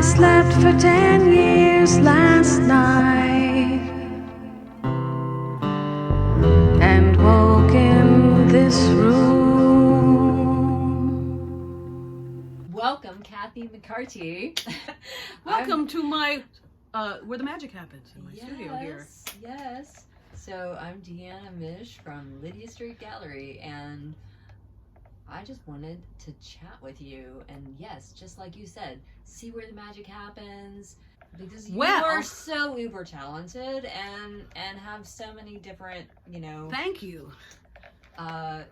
slept for 10 years last night and woke in this room. Welcome, Kathy McCarty. Welcome to my, where the magic happens, in my studio here. Yes. So I'm Deanna Miesch from Lydia Street Gallery, and I just wanted to chat with you, and yes, just like you said, see where the magic happens, because you are so uber talented and have so many different, Thank you.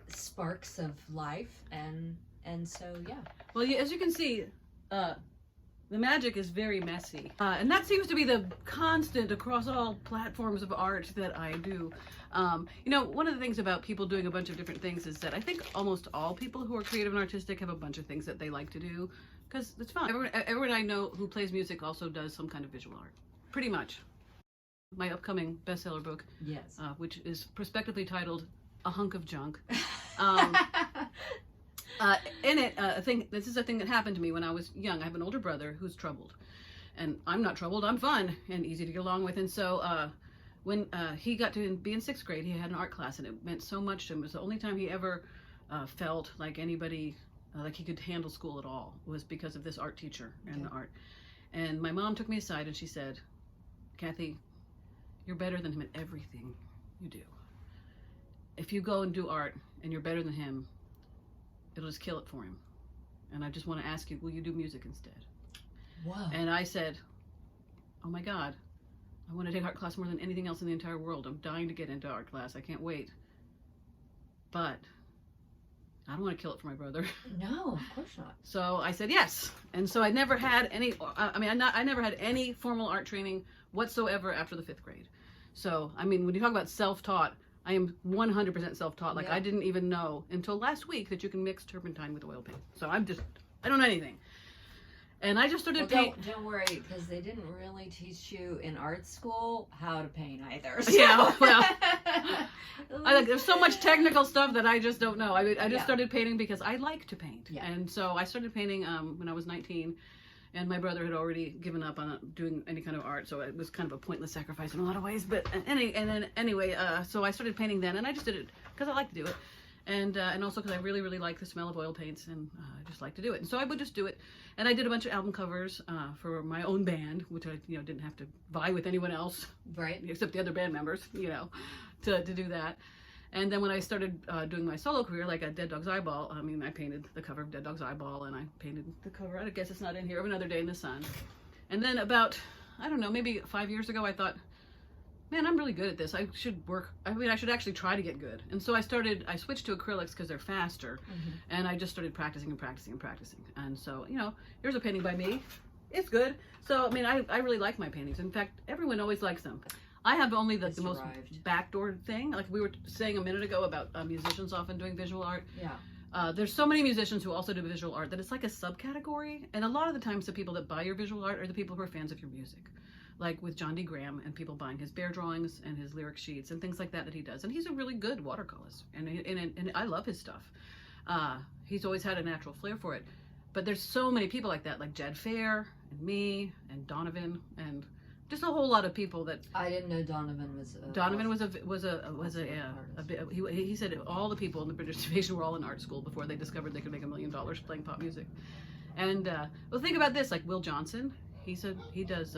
Sparks of life, and so yeah. Well, as you can see, the magic is very messy, and that seems to be the constant across all platforms of art that I do. One of the things about people doing a bunch of different things is that I think almost all people who are creative and artistic have a bunch of things that they like to do, because it's fun. Everyone I know who plays music also does some kind of visual art, pretty much. My upcoming bestseller book, yes, which is prospectively titled A Hunk of Junk. In it, this is a thing that happened to me when I was young. I have an older brother who's troubled, and I'm not troubled. I'm fun and easy to get along with. And so when he got to be in 6th grade, he had an art class, and it meant so much to him. It was the only time he ever felt like anybody, like he could handle school at all, was because of this art teacher and the art. And my mom took me aside and she said, "Kathy, you're better than him at everything you do. If you go and do art and you're better than him, it'll just kill it for him. And I just want to ask you, will you do music instead?" Wow. And I said, "Oh my God, I want to take art class more than anything else in the entire world. I'm dying to get into art class. I can't wait. But I don't want to kill it for my brother." No, of course not. So I said yes. And so I never had any, I never had any formal art training whatsoever after the 5th grade. So, when you talk about self-taught, I am 100% self-taught. Like, I didn't even know until last week that you can mix turpentine with oil paint. So I don't know anything. And I just started painting. Don't worry, because they didn't really teach you in art school how to paint either. So. Yeah, well, there's so much technical stuff that I just don't know. I just started painting because I like to paint. Yeah. And so I started painting when I was 19. And my brother had already given up on doing any kind of art, so it was kind of a pointless sacrifice in a lot of ways. But anyway, so I started painting then, and I just did it because I like to do it, and also because I really, really like the smell of oil paints, and I just like to do it. And so I would just do it, and I did a bunch of album covers for my own band, which I didn't have to vie with anyone else, right? Except the other band members, to do that. And then when I started doing my solo career, like at Dead Dog's Eyeball, I painted the cover of Dead Dog's Eyeball, and I painted the cover, I guess it's not in here, of Another Day in the Sun. And then about, I don't know, maybe 5 years ago, I thought, man, I'm really good at this. I should actually try to get good. And so I switched to acrylics because they're faster, and I just started practicing and practicing and practicing. And so, here's a painting by me. It's good. So, I really like my paintings. In fact, everyone always likes them. I have only the most backdoor thing. Like we were saying a minute ago about musicians often doing visual art. Yeah. There's so many musicians who also do visual art that it's like a subcategory. And a lot of the times the people that buy your visual art are the people who are fans of your music. Like with John D. Graham and people buying his bear drawings and his lyric sheets and things like that he does. And he's a really good watercolorist. And I love his stuff. He's always had a natural flair for it. But there's so many people like that, like Jed Fair and me and Donovan and just a whole lot of people that I didn't know Donovan was. He said all the people in the British invasion were all in art school before they discovered they could make $1 million playing pop music. And well, think about this: like Will Johnson, he does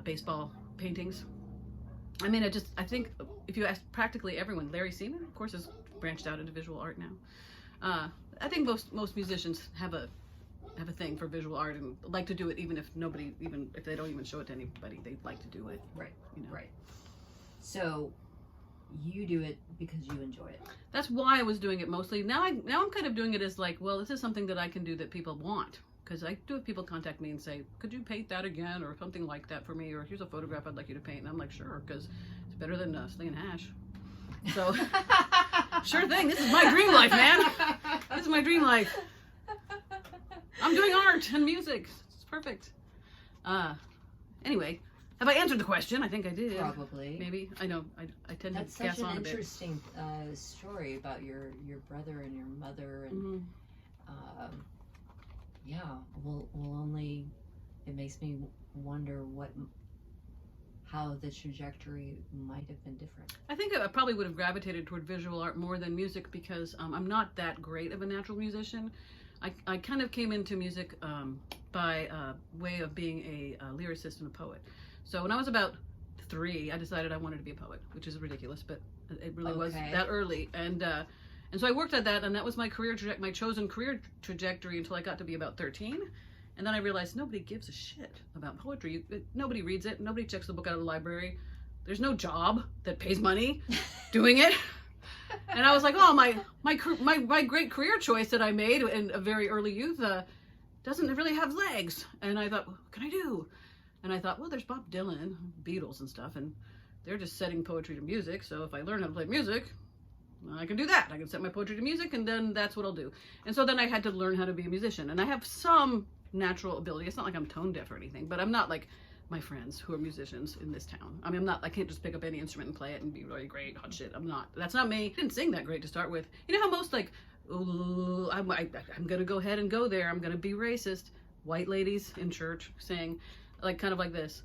baseball paintings. I think if you ask practically everyone, Larry Seaman, of course, has branched out into visual art now. I think most musicians have a thing for visual art and like to do it even if they don't even show it to anybody, they like to do it. Right. Right. So you do it because you enjoy it. That's why I was doing it mostly. Now I'm kind of doing it as like, well, this is something that I can do that people want. Because I do have people contact me and say, could you paint that again or something like that for me, or here's a photograph I'd like you to paint. And I'm like, sure, because it's better than slinging hash. So sure thing, this is my dream life, man. This is my dream life. I'm doing art and music. It's perfect. Anyway, have I answered the question? I think I did. Probably. Maybe. I know. I tend to gas on a bit. That's such an interesting story about your brother and your mother. And yeah, we'll only it makes me wonder how the trajectory might have been different. I think I probably would have gravitated toward visual art more than music because I'm not that great of a natural musician. I kind of came into music by way of being a lyricist and a poet. So when I was about 3, I decided I wanted to be a poet, which is ridiculous, but it really was that early. And so I worked at that, and that was my my chosen career trajectory until I got to be about 13. And then I realized nobody gives a shit about poetry. Nobody reads it. Nobody checks the book out of the library. There's no job that pays money doing it. And I was like, oh, my great career choice that I made in a very early youth doesn't really have legs. And I thought, what can I do? And I thought, well, there's Bob Dylan, Beatles and stuff, and they're just setting poetry to music. So if I learn how to play music, I can do that. I can set my poetry to music, and then that's what I'll do. And so then I had to learn how to be a musician. And I have some natural ability. It's not like I'm tone deaf or anything, but I'm not like my friends who are musicians in this town. I mean, I can't just pick up any instrument and play it and be really great, hot shit. That's not me. I didn't sing that great to start with. You know how most like, ooh, I'm gonna go ahead and go there. I'm gonna be racist. White ladies in church sing like kind of like this,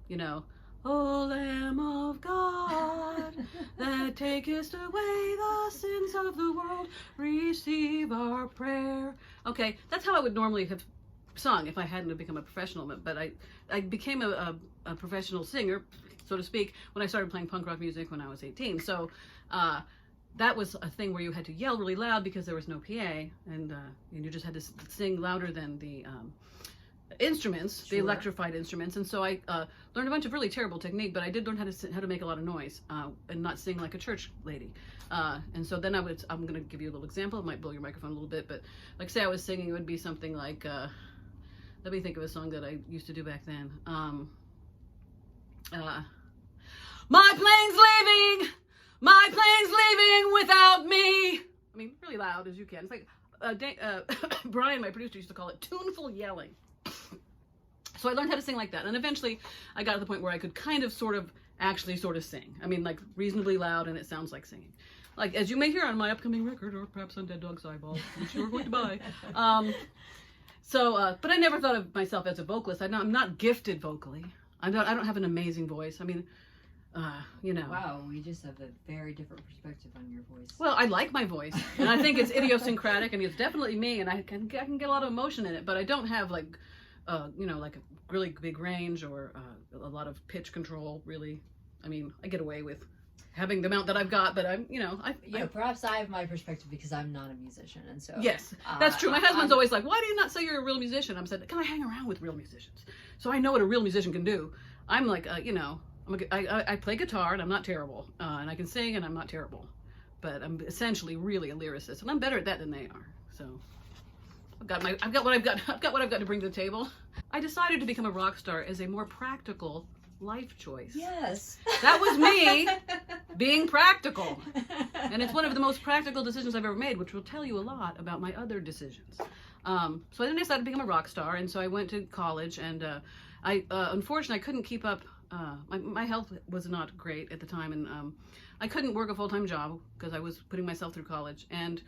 you know, O Lamb of God, that takest away the sins of the world, receive our prayer. Okay, that's how I would normally have sung if I hadn't have become a professional, but I became a professional singer, so to speak, when I started playing punk rock music when I was 18. So that was a thing where you had to yell really loud because there was no PA, and you just had to sing louder than the instruments, the electrified instruments. And so I learned a bunch of really terrible technique, but I did learn how to make a lot of noise and not sing like a church lady. And so then I'm going to give you a little example. It might blow your microphone a little bit, but like say I was singing, it would be something like, let me think of a song that I used to do back then. My plane's leaving without me. I mean, really loud as you can. It's like Brian, my producer, used to call it tuneful yelling. So I learned how to sing like that, and eventually I got to the point where I could kind of sort of sing. I mean, like reasonably loud, and it sounds like singing. Like, as you may hear on my upcoming record, or perhaps on Dead Dog's Eyeball, which you're going to buy. But I never thought of myself as a vocalist. I'm not gifted vocally. I don't have an amazing voice. I mean, you know. Wow, we just have a very different perspective on your voice. Well, I like my voice, and I think it's idiosyncratic, and it's definitely me, and I can get a lot of emotion in it, but I don't have like, you know, like a really big range or a lot of pitch control, really. I mean, I get away with having the amount that I've got, but perhaps I have my perspective because I'm not a musician, and so yes, that's true. My husband's always like, "Why do you not say you're a real musician?" I'm said, "Can I hang around with real musicians, so I know what a real musician can do?" I'm like, you know, I play guitar and I'm not terrible, and I can sing and I'm not terrible, but I'm essentially really a lyricist, and I'm better at that than they are. So I've got what I've got to bring to the table. I decided to become a rock star as a more practical life choice. Yes. That was me being practical. And it's one of the most practical decisions I've ever made, which will tell you a lot about my other decisions. So then I decided to become a rock star, and so I went to college, and unfortunately I couldn't keep up. My health was not great at the time, and I couldn't work a full-time job because I was putting myself through college and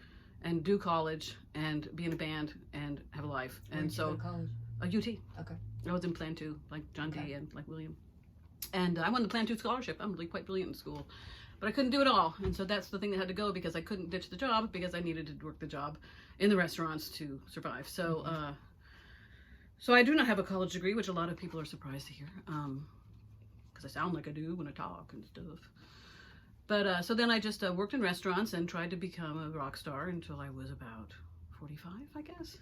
do college and be in a band and have a life. And so go to college? UT. Okay. I was in Plan 2, like John Day and like William. And I won the Plan 2 scholarship. I'm really quite brilliant in school. But I couldn't do it all. And so that's the thing that had to go, because I couldn't ditch the job because I needed to work the job in the restaurants to survive. So so I do not have a college degree, which a lot of people are surprised to hear. Because I sound like I do when I talk and stuff. But so then I just worked in restaurants and tried to become a rock star until I was about 45, I guess.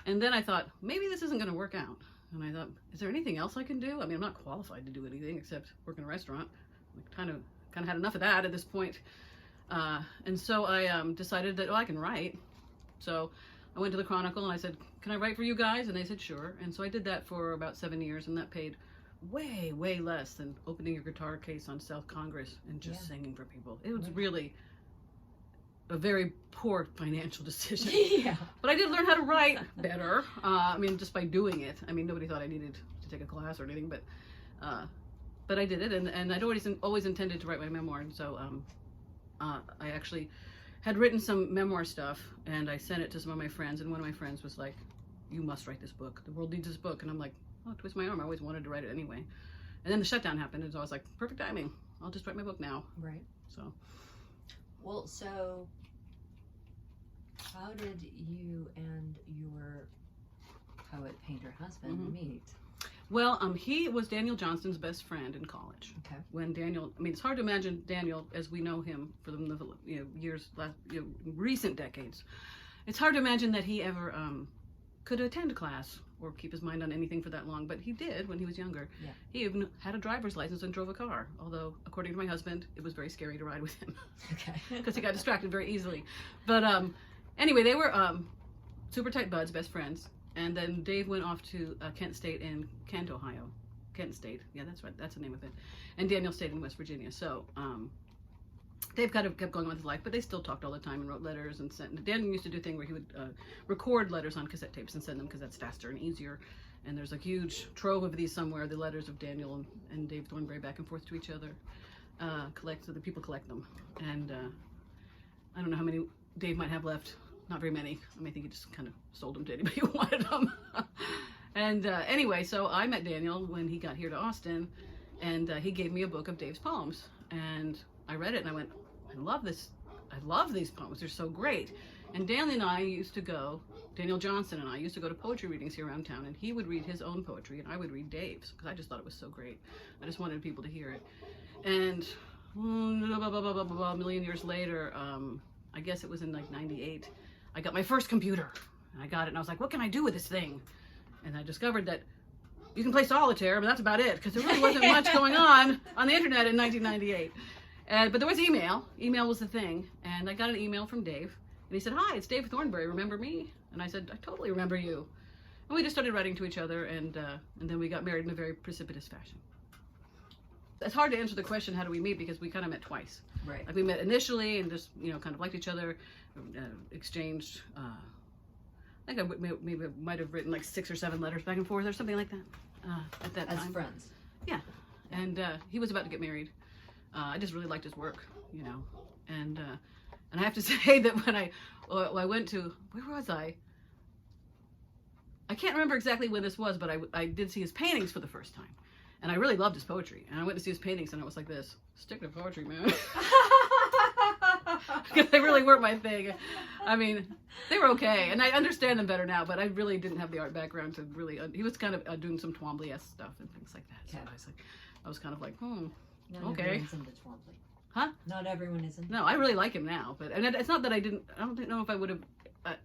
And then I thought, maybe this isn't going to work out. And I thought, is there anything else I can do? I mean, I'm not qualified to do anything except work in a restaurant. I kind of had enough of that at this point. And so I decided that, I can write. So I went to the Chronicle and I said, can I write for you guys? And they said, sure. And so I did that for about 7 years, and that paid way, way less than opening your guitar case on South Congress and just singing for people. It was really a very poor financial decision. Yeah. But I did learn how to write better. I mean, just by doing it. I mean, nobody thought I needed to take a class or anything, but I did it, and I'd always intended to write my memoir, and so I actually had written some memoir stuff, and I sent it to some of my friends, and one of my friends was like, you must write this book. The world needs this book. And I'm like, oh, twist my arm. I always wanted to write it anyway. And then the shutdown happened, and so I was like, perfect timing. I'll just write my book now. Right. So. Well, so how did you and your poet painter husband meet? Well, he was Daniel Johnston's best friend in college. Okay. When Daniel, I mean, it's hard to imagine Daniel as we know him for the years, recent decades. It's hard to imagine that he ever could attend class or keep his mind on anything for that long, but he did when he was younger. Yeah. He even had a driver's license and drove a car, although, according to my husband, it was very scary to ride with him. Okay. Because he got distracted very easily. But anyway, they were super tight buds, best friends. And then Dave went off to Kent State in Kent, Ohio. Kent State, yeah, that's right, that's the name of it. And Daniel stayed in West Virginia. So Dave kind of kept going on with his life, but they still talked all the time and wrote letters and sent. Daniel used to do a thing where he would record letters on cassette tapes and send them because that's faster and easier. And there's a huge trove of these somewhere, the letters of Daniel and Dave Thornberry back and forth to each other. So the people collect them. And I don't know how many Dave might have left. Not very many. I mean, I think he just kind of sold them to anybody who wanted them. And anyway, so I met Daniel when he got here to Austin, and he gave me a book of Dave's poems. And I read it and I went, I love this. I love these poems. They're so great. And Daniel and I used to go, Daniel Johnson and I used to go to poetry readings here around town, and he would read his own poetry and I would read Dave's because I just thought it was so great. I just wanted people to hear it. And a million years later, I guess it was in like 98, I got my first computer, and I got it, and I was like, what can I do with this thing? And I discovered that you can play solitaire, but that's about it, because there really wasn't much going on the internet in 1998. But there was email. Email was the thing, and I got an email from Dave, and he said, hi, it's Dave Thornberry, remember me? And I said, I totally remember you. And we just started writing to each other, and then we got married in a very precipitous fashion. It's hard to answer the question, how do we meet, because we kind of met twice. Right. Like we met initially and just, kind of liked each other, exchanged, I think I might have written like 6 or 7 letters back and forth or something like that at that time. As friends. Yeah. And he was about to get married. I just really liked his work, and I have to say that when I went to, where was I? I can't remember exactly when this was, but I did see his paintings for the first time. And I really loved his poetry. And I went to see his paintings, and I was like this, stick to poetry, man. Because they really weren't my thing. I mean, they were okay. And I understand them better now, but I really didn't have the art background to really, he was kind of doing some Twombly-esque stuff and things like that. So I was kind of like, Not okay. everyone's into Twombly. Huh? Not everyone is into. No, I really like him now. But, and it's not that I don't know if I would have,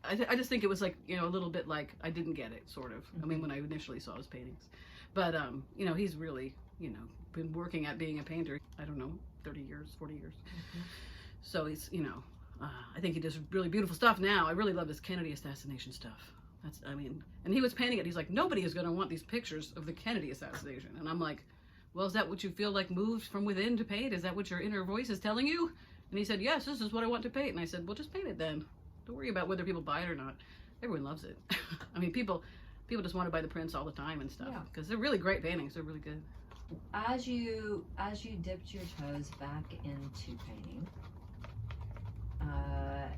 I just think it was like, a little bit like I didn't get it, sort of. I mean, when I initially saw his paintings. But, he's really, been working at being a painter, I don't know, 30 years, 40 years. Mm-hmm. So he's, I think he does really beautiful stuff now. I really love his Kennedy assassination stuff. And he was painting it. He's like, nobody is going to want these pictures of the Kennedy assassination. And I'm like, well, is that what you feel like moved from within to paint? Is that what your inner voice is telling you? And he said, yes, this is what I want to paint. And I said, well, just paint it then. Don't worry about whether people buy it or not. Everyone loves it. I mean, people just want to buy the prints all the time and stuff because they're really great paintings. They're really good. As you dipped your toes back into painting,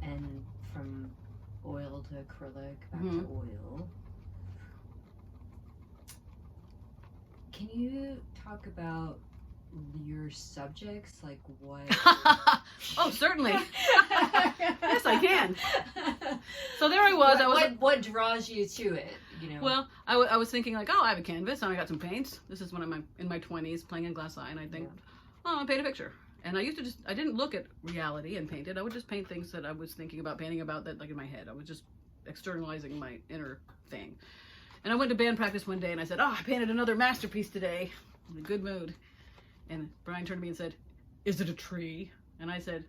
and from oil to acrylic back to oil, can you talk about your subjects, like what? Oh, certainly. Yes, I can. So there I was. What draws you to it? Well, I was thinking like, I have a canvas and I got some paints. This is when I'm in my 20s playing in glass eye, and I think, I'll paint a picture. And I didn't look at reality and paint it. I would just paint things that I was thinking about painting about that, like in my head. I was just externalizing my inner thing. And I went to band practice one day and I said, I painted another masterpiece today. I'm in a good mood. And Brian turned to me and said, is it a tree? And I said,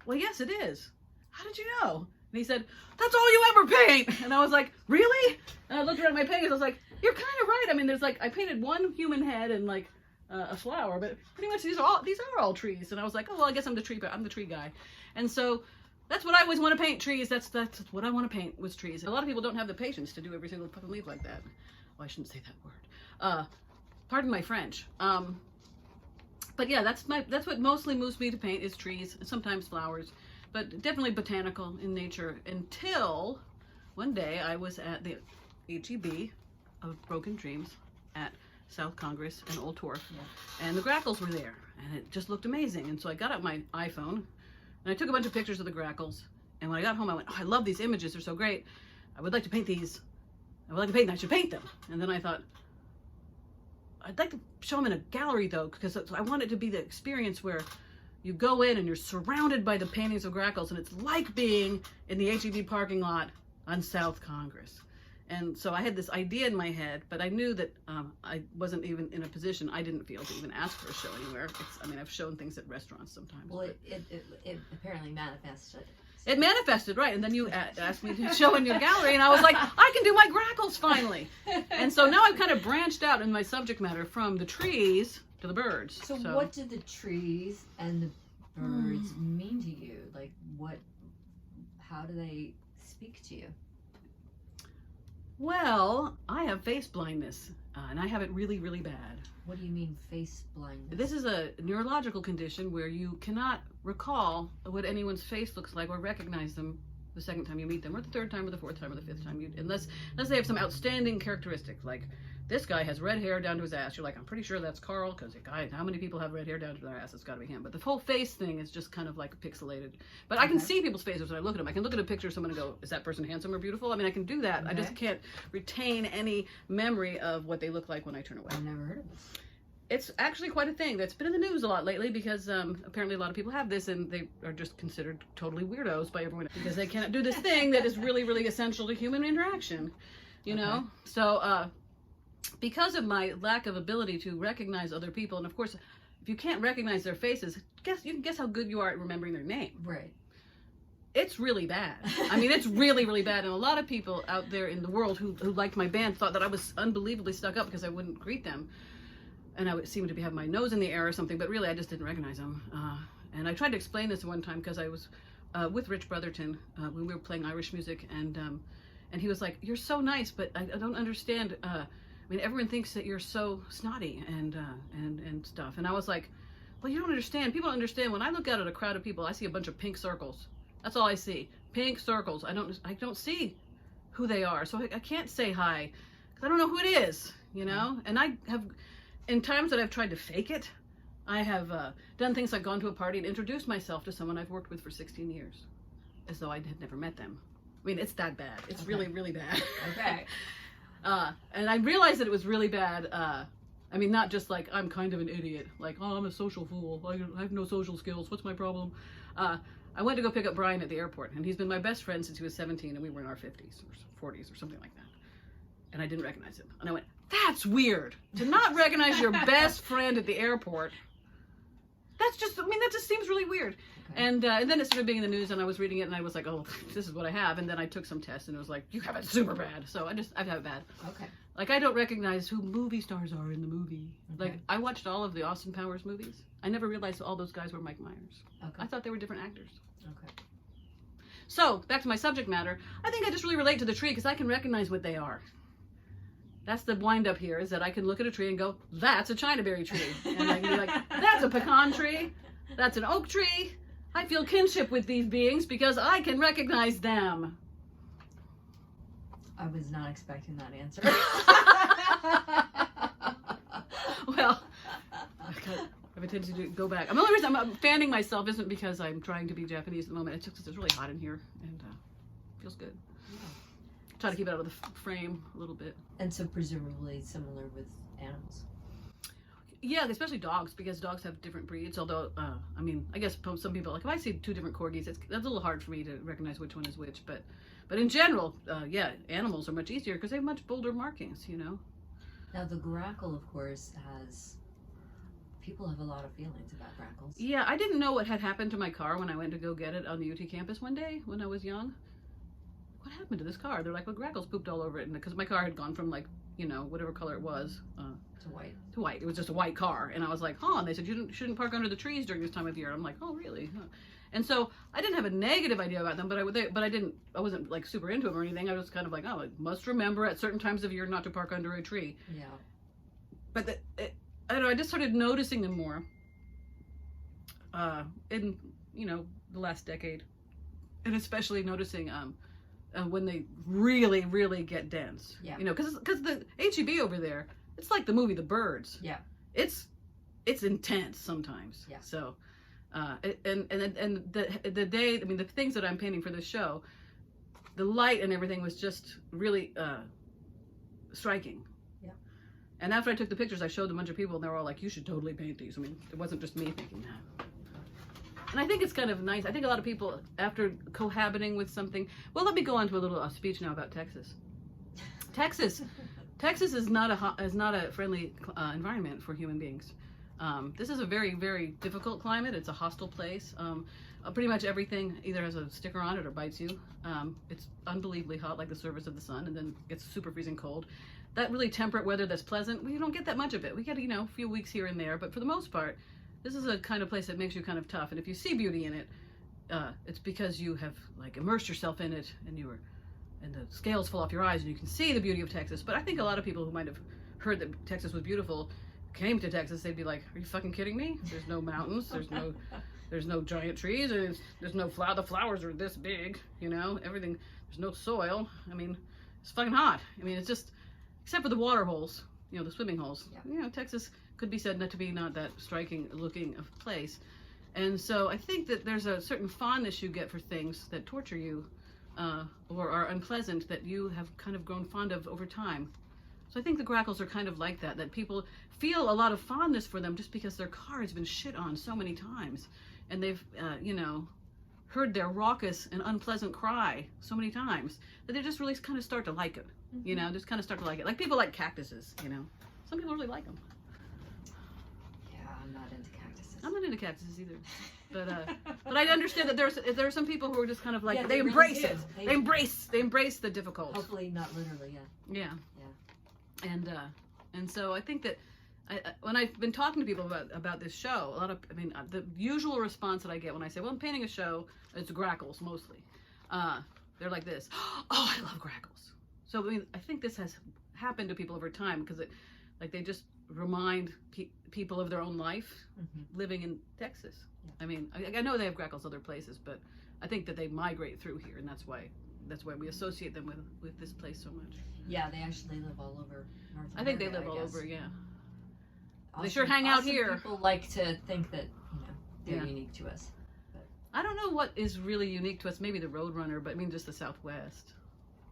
well, yes, it is. How did you know? And he said, that's all you ever paint. And I was like, really? And I looked around at my paintings. I was like, you're kind of right. I mean, I painted one human head and like a flower, but pretty much these are all trees. And I was like, oh, well, I guess I'm the tree guy. And so that's what I always want to paint, trees. That's what I want to paint, was trees. And a lot of people don't have the patience to do every single fucking leaf like that. Oh, I shouldn't say that word. Pardon my French. But yeah, that's what mostly moves me to paint, is trees, and sometimes flowers, but definitely botanical in nature, until one day I was at the HEB of Broken Dreams at South Congress and Old Torf, and the grackles were there, and it just looked amazing. And so I got out my iPhone, and I took a bunch of pictures of the grackles, and when I got home, I went, oh, I love these images, they're so great. I would like to paint these. I would like to paint them. I should paint them. And then I thought, I'd like to show them in a gallery, though, because I want it to be the experience where you go in and you're surrounded by the paintings of grackles, and it's like being in the HEB parking lot on South Congress. And so I had this idea in my head, but I knew that I wasn't even in a position, I didn't feel to even ask for a show anywhere. I mean, I've shown things at restaurants sometimes. Well, it apparently manifested. It manifested, right, and then you asked me to show in your gallery, and I was like, I can do my grackles finally. And so now I've kind of branched out in my subject matter from the trees to the birds. So what do the trees and the birds mean to you? Like, how do they speak to you? Well, I have face blindness, and I have it really, really bad. What do you mean face blindness? This is a neurological condition where you cannot recall what anyone's face looks like or recognize them the second time you meet them, or the third time, or the fourth time, or the fifth time, unless they have some outstanding characteristic, like this guy has red hair down to his ass. You're like, I'm pretty sure that's Carl, because how many people have red hair down to their ass? It's got to be him. But the whole face thing is just kind of like pixelated. But I can see people's faces when I look at them. I can look at a picture of someone and go, is that person handsome or beautiful? I mean, I can do that. I just can't retain any memory of what they look like when I turn away. I've never heard of this. It's actually quite a thing that's been in the news a lot lately, because apparently a lot of people have this, and they are just considered totally weirdos by everyone because they cannot do this thing that is really, really essential to human interaction, you know? So because of my lack of ability to recognize other people, and of course, if you can't recognize their faces, you can guess how good you are at remembering their name. Right. It's really bad. I mean, it's really, really bad. And a lot of people out there in the world who liked my band thought that I was unbelievably stuck up because I wouldn't greet them. And I would seem to have my nose in the air or something, but really I just didn't recognize them. And I tried to explain this one time because I was with Rich Brotherton when we were playing Irish music, and he was like, "You're so nice, but I don't understand. I mean, everyone thinks that you're so snotty and stuff." And I was like, "Well, you don't understand. People don't understand. When I look out at a crowd of people, I see a bunch of pink circles. That's all I see. Pink circles. I don't see who they are, so I can't say hi because I don't know who it is, you know." And I have, in times that I've tried to fake it, I have done things like gone to a party and introduced myself to someone I've worked with for 16 years, as though I had never met them. I mean, it's that bad. It's really, really bad. Okay. And I realized that it was really bad. I mean, not just like I'm kind of an idiot, like, oh, I'm a social fool. I have no social skills. What's my problem? I went to go pick up Brian at the airport, and he's been my best friend since he was 17, and we were in our 50s or 40s or something like that. And I didn't recognize him. And I went, that's weird. To not recognize your best friend at the airport. That just seems really weird. Okay. And then it started being in the news, and I was reading it, and I was like, oh, this is what I have. And then I took some tests, and it was like, you have it super bad. So I've had it bad. Okay. Like, I don't recognize who movie stars are in the movie. Okay. Like, I watched all of the Austin Powers movies. I never realized all those guys were Mike Myers. Okay. I thought they were different actors. Okay. So, back to my subject matter. I think I just really relate to the tree because I can recognize what they are. That's the wind up here, is that I can look at a tree and go, that's a Chinaberry tree. And I can be like, that's a pecan tree. That's an oak tree. I feel kinship with these beings because I can recognize them. I was not expecting that answer. Well, I have a tendency to go back. The only reason I'm fanning myself isn't because I'm trying to be Japanese at the moment. It's just because it's really hot in here and feels good. Try to keep it out of the frame a little bit. And so presumably similar with animals. Yeah, especially dogs, because dogs have different breeds. Although, I mean, I guess some people, like if I see two different corgis, that's a little hard for me to recognize which one is which. But in general, yeah, animals are much easier because they have much bolder markings, you know. Now the grackle, of course, people have a lot of feelings about grackles. Yeah, I didn't know what had happened to my car when I went to go get it on the UT campus one day when I was young. What happened to this car? They're like, well, grackles pooped all over it, and because my car had gone from like, you know, whatever color it was, to white. To white. It was just a white car, and I was like, huh? And they said you shouldn't park under the trees during this time of year. I'm like, oh, really? Huh. And so I didn't have a negative idea about them, but I wasn't like super into them or anything. I was kind of like, oh, I must remember at certain times of year not to park under a tree. Yeah. But I don't know. I just started noticing them more in, you know, the last decade, and especially noticing when they really, really get dense. Yeah. You know, because the HEB over there, it's like the movie The Birds. Yeah. It's intense sometimes. Yeah. So, and the day, I mean, the things that I'm painting for this show, the light and everything was just really striking. Yeah. And after I took the pictures, I showed a bunch of people, and they were all like, "You should totally paint these." I mean, it wasn't just me thinking that. And I think it's kind of nice. I think a lot of people, after cohabiting with something, well, let me go on to a little speech now about Texas. Texas is not a friendly environment for human beings. This is a very, very difficult climate. It's a hostile place. Pretty much everything either has a sticker on it or bites you. It's unbelievably hot, like the surface of the sun, and then gets super freezing cold. That really temperate weather that's pleasant, we don't get that much of it. We get, a few weeks here and there, but for the most part, this is a kind of place that makes you kind of tough. And if you see beauty in it, it's because you have like immersed yourself in it, and the scales fall off your eyes, and you can see the beauty of Texas. But I think a lot of people who might have heard that Texas was beautiful came to Texas, they'd be like, "Are you fucking kidding me? There's no mountains. There's no giant trees. There's no the flowers are this big. Everything. There's no soil. I mean, it's fucking hot. I mean, it's just, except for the water holes, the swimming holes. Yeah. Texas could be said not to be not that striking looking of place, and so I think that there's a certain fondness you get for things that torture you, or are unpleasant, that you have kind of grown fond of over time. So I think the Grackles are kind of like that people feel a lot of fondness for them just because their car has been shit on so many times, and they've, heard their raucous and unpleasant cry so many times that they just really kind of start to like it, just kind of start to like it. Like people like cactuses, Some people really like them. Yeah, I'm not into cactuses. I'm not into cactuses either. But I understand that there are some people who are just kind of like, Yeah, they really embrace do. it. They They embrace the difficult. Hopefully not literally, yeah. Yeah. Yeah. And so I think that when I've been talking to people about this show, the usual response that I get when I say, well, I'm painting a show, it's Grackles mostly. They're like this, "Oh, I love Grackles." So I think this has happened to people over time because they just remind people of their own life living in Texas. Yeah. I know they have Grackles other places, but I think that they migrate through here, and that's why we associate them with this place so much. Yeah, they actually live all over North America. I think they live all over, yeah. Awesome, they sure hang out here. People like to think that they're Yeah. unique to us. But I don't know what is really unique to us. Maybe the Roadrunner, but just the Southwest.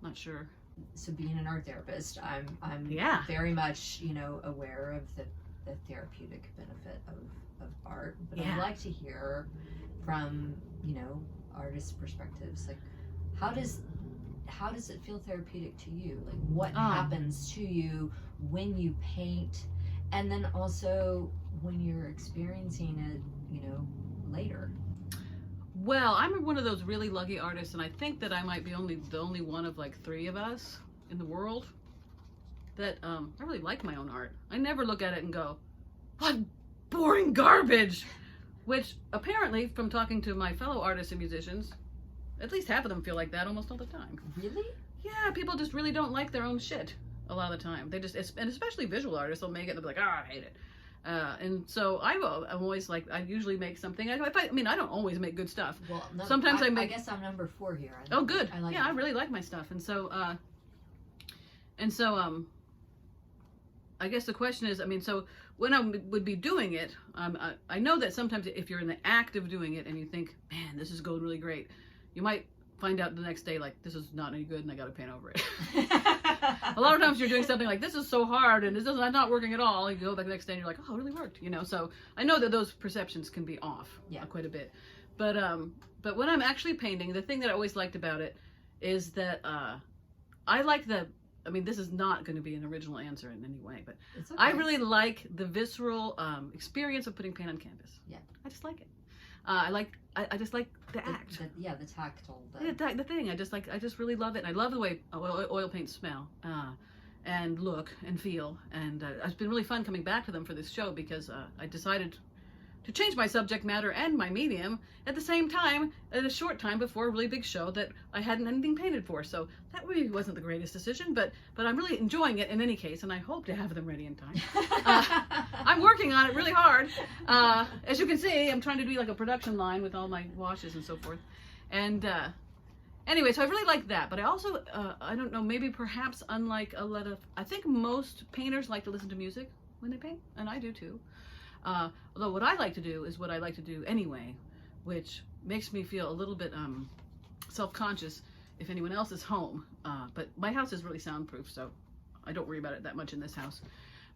Not sure. so being an art therapist, I'm Yeah. very much aware of the therapeutic benefit of art. But Yeah. I'd like to hear from artists' perspectives, like how does it feel therapeutic to you? Like what happens to you when you paint, and then also when you're experiencing it, later. Well, I'm one of those really lucky artists, and I think that I might be the only one of like 3 of us in the world that I really like my own art. I never look at it and go, "What boring garbage," which apparently, from talking to my fellow artists and musicians, at least half of them feel like that almost all the time. Really? Yeah, people just really don't like their own shit a lot of the time. And especially visual artists, they'll make it and they'll be like, "I hate it." And so I'm always like, I usually make something. I don't always make good stuff. Well, no, Sometimes I I make. guess I'm number 4 here. Oh, good. I like I really like my stuff, and so I guess the question is, so when I would be doing it, I know that sometimes if you're in the act of doing it and you think, "Man, this is going really great," you might find out the next day, like, "This is not any good and I got to paint over it." A lot of times you're doing something like, "This is so hard and I'm not working at all," and you go back the next day and you're like, "Oh, it really worked," So I know that those perceptions can be off quite a bit. But when I'm actually painting, the thing that I always liked about it is that I like this is not going to be an original answer in any way, but It's okay. I really like the visceral experience of putting paint on canvas. Yeah. I just like it. I just like the act. The tactile. The thing. I just really love it. And I love the way oil paints smell and look and feel. And it's been really fun coming back to them for this show because I decided to change my subject matter and my medium at the same time, at a short time before a really big show that I hadn't anything painted for. So that really wasn't the greatest decision, but I'm really enjoying it in any case, and I hope to have them ready in time. I'm working on it really hard. As you can see, I'm trying to do like a production line with all my washes and so forth. And Anyway, so I really like that, but I also, I don't know, maybe perhaps unlike a lot of, I think most painters like to listen to music when they paint, and I do too. Although what I like to do is what I like to do anyway, which makes me feel a little bit self-conscious if anyone else is home. But my house is really soundproof, so I don't worry about it that much in this house.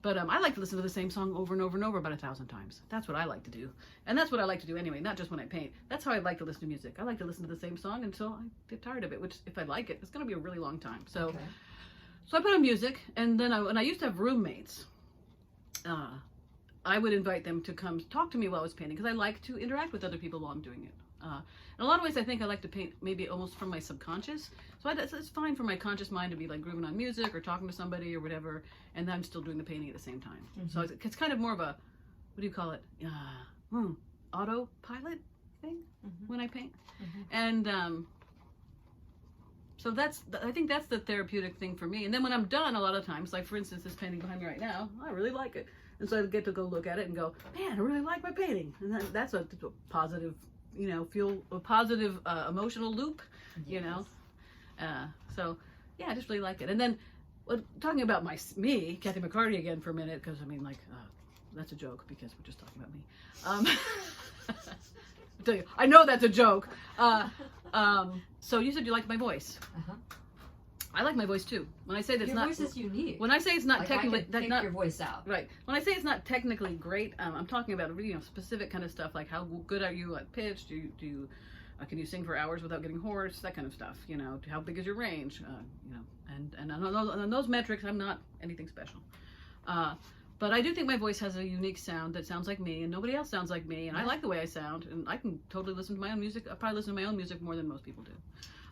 But I like to listen to the same song over and over and over about 1,000 times. That's what I like to do. And that's what I like to do anyway, not just when I paint. That's how I like to listen to music. I like to listen to the same song until I get tired of it, which if I like it, it's going to be a really long time. So, Okay. so I put on music, and then when I used to have roommates, I would invite them to come talk to me while I was painting, because I like to interact with other people while I'm doing it. In a lot of ways, I think I like to paint maybe almost from my subconscious. So it's fine for my conscious mind to be like grooving on music or talking to somebody or whatever, and then I'm still doing the painting at the same time. Mm-hmm. So it's kind of more of a, what do you call it? Autopilot thing when I paint. And so I think that's the therapeutic thing for me. And then when I'm done, a lot of times, like for instance, this painting behind me right now, I really like it. And so I get to go look at it and go, man, I really like my painting. And that's a positive, feel a positive emotional loop, Yes. So yeah, I just really like it. And then talking about me, Kathy McCarty again for a minute, because I mean, that's a joke because we're just talking about me. I'll tell you, I know that's a joke. So you said you liked my voice. I like my voice too. When I say that's your not, voice is unique. when I say it's not Like, technically, I can that's pick not your voice out. right. When I say it's not technically great, I'm talking about specific kind of stuff, like how good are you at pitch? Do you can you sing for hours without getting hoarse? That kind of stuff. How big is your range? And on those metrics, I'm not anything special. But I do think my voice has a unique sound that sounds like me, and nobody else sounds like me, and I like the way I sound, and I can totally listen to my own music. I probably listen to my own music more than most people do.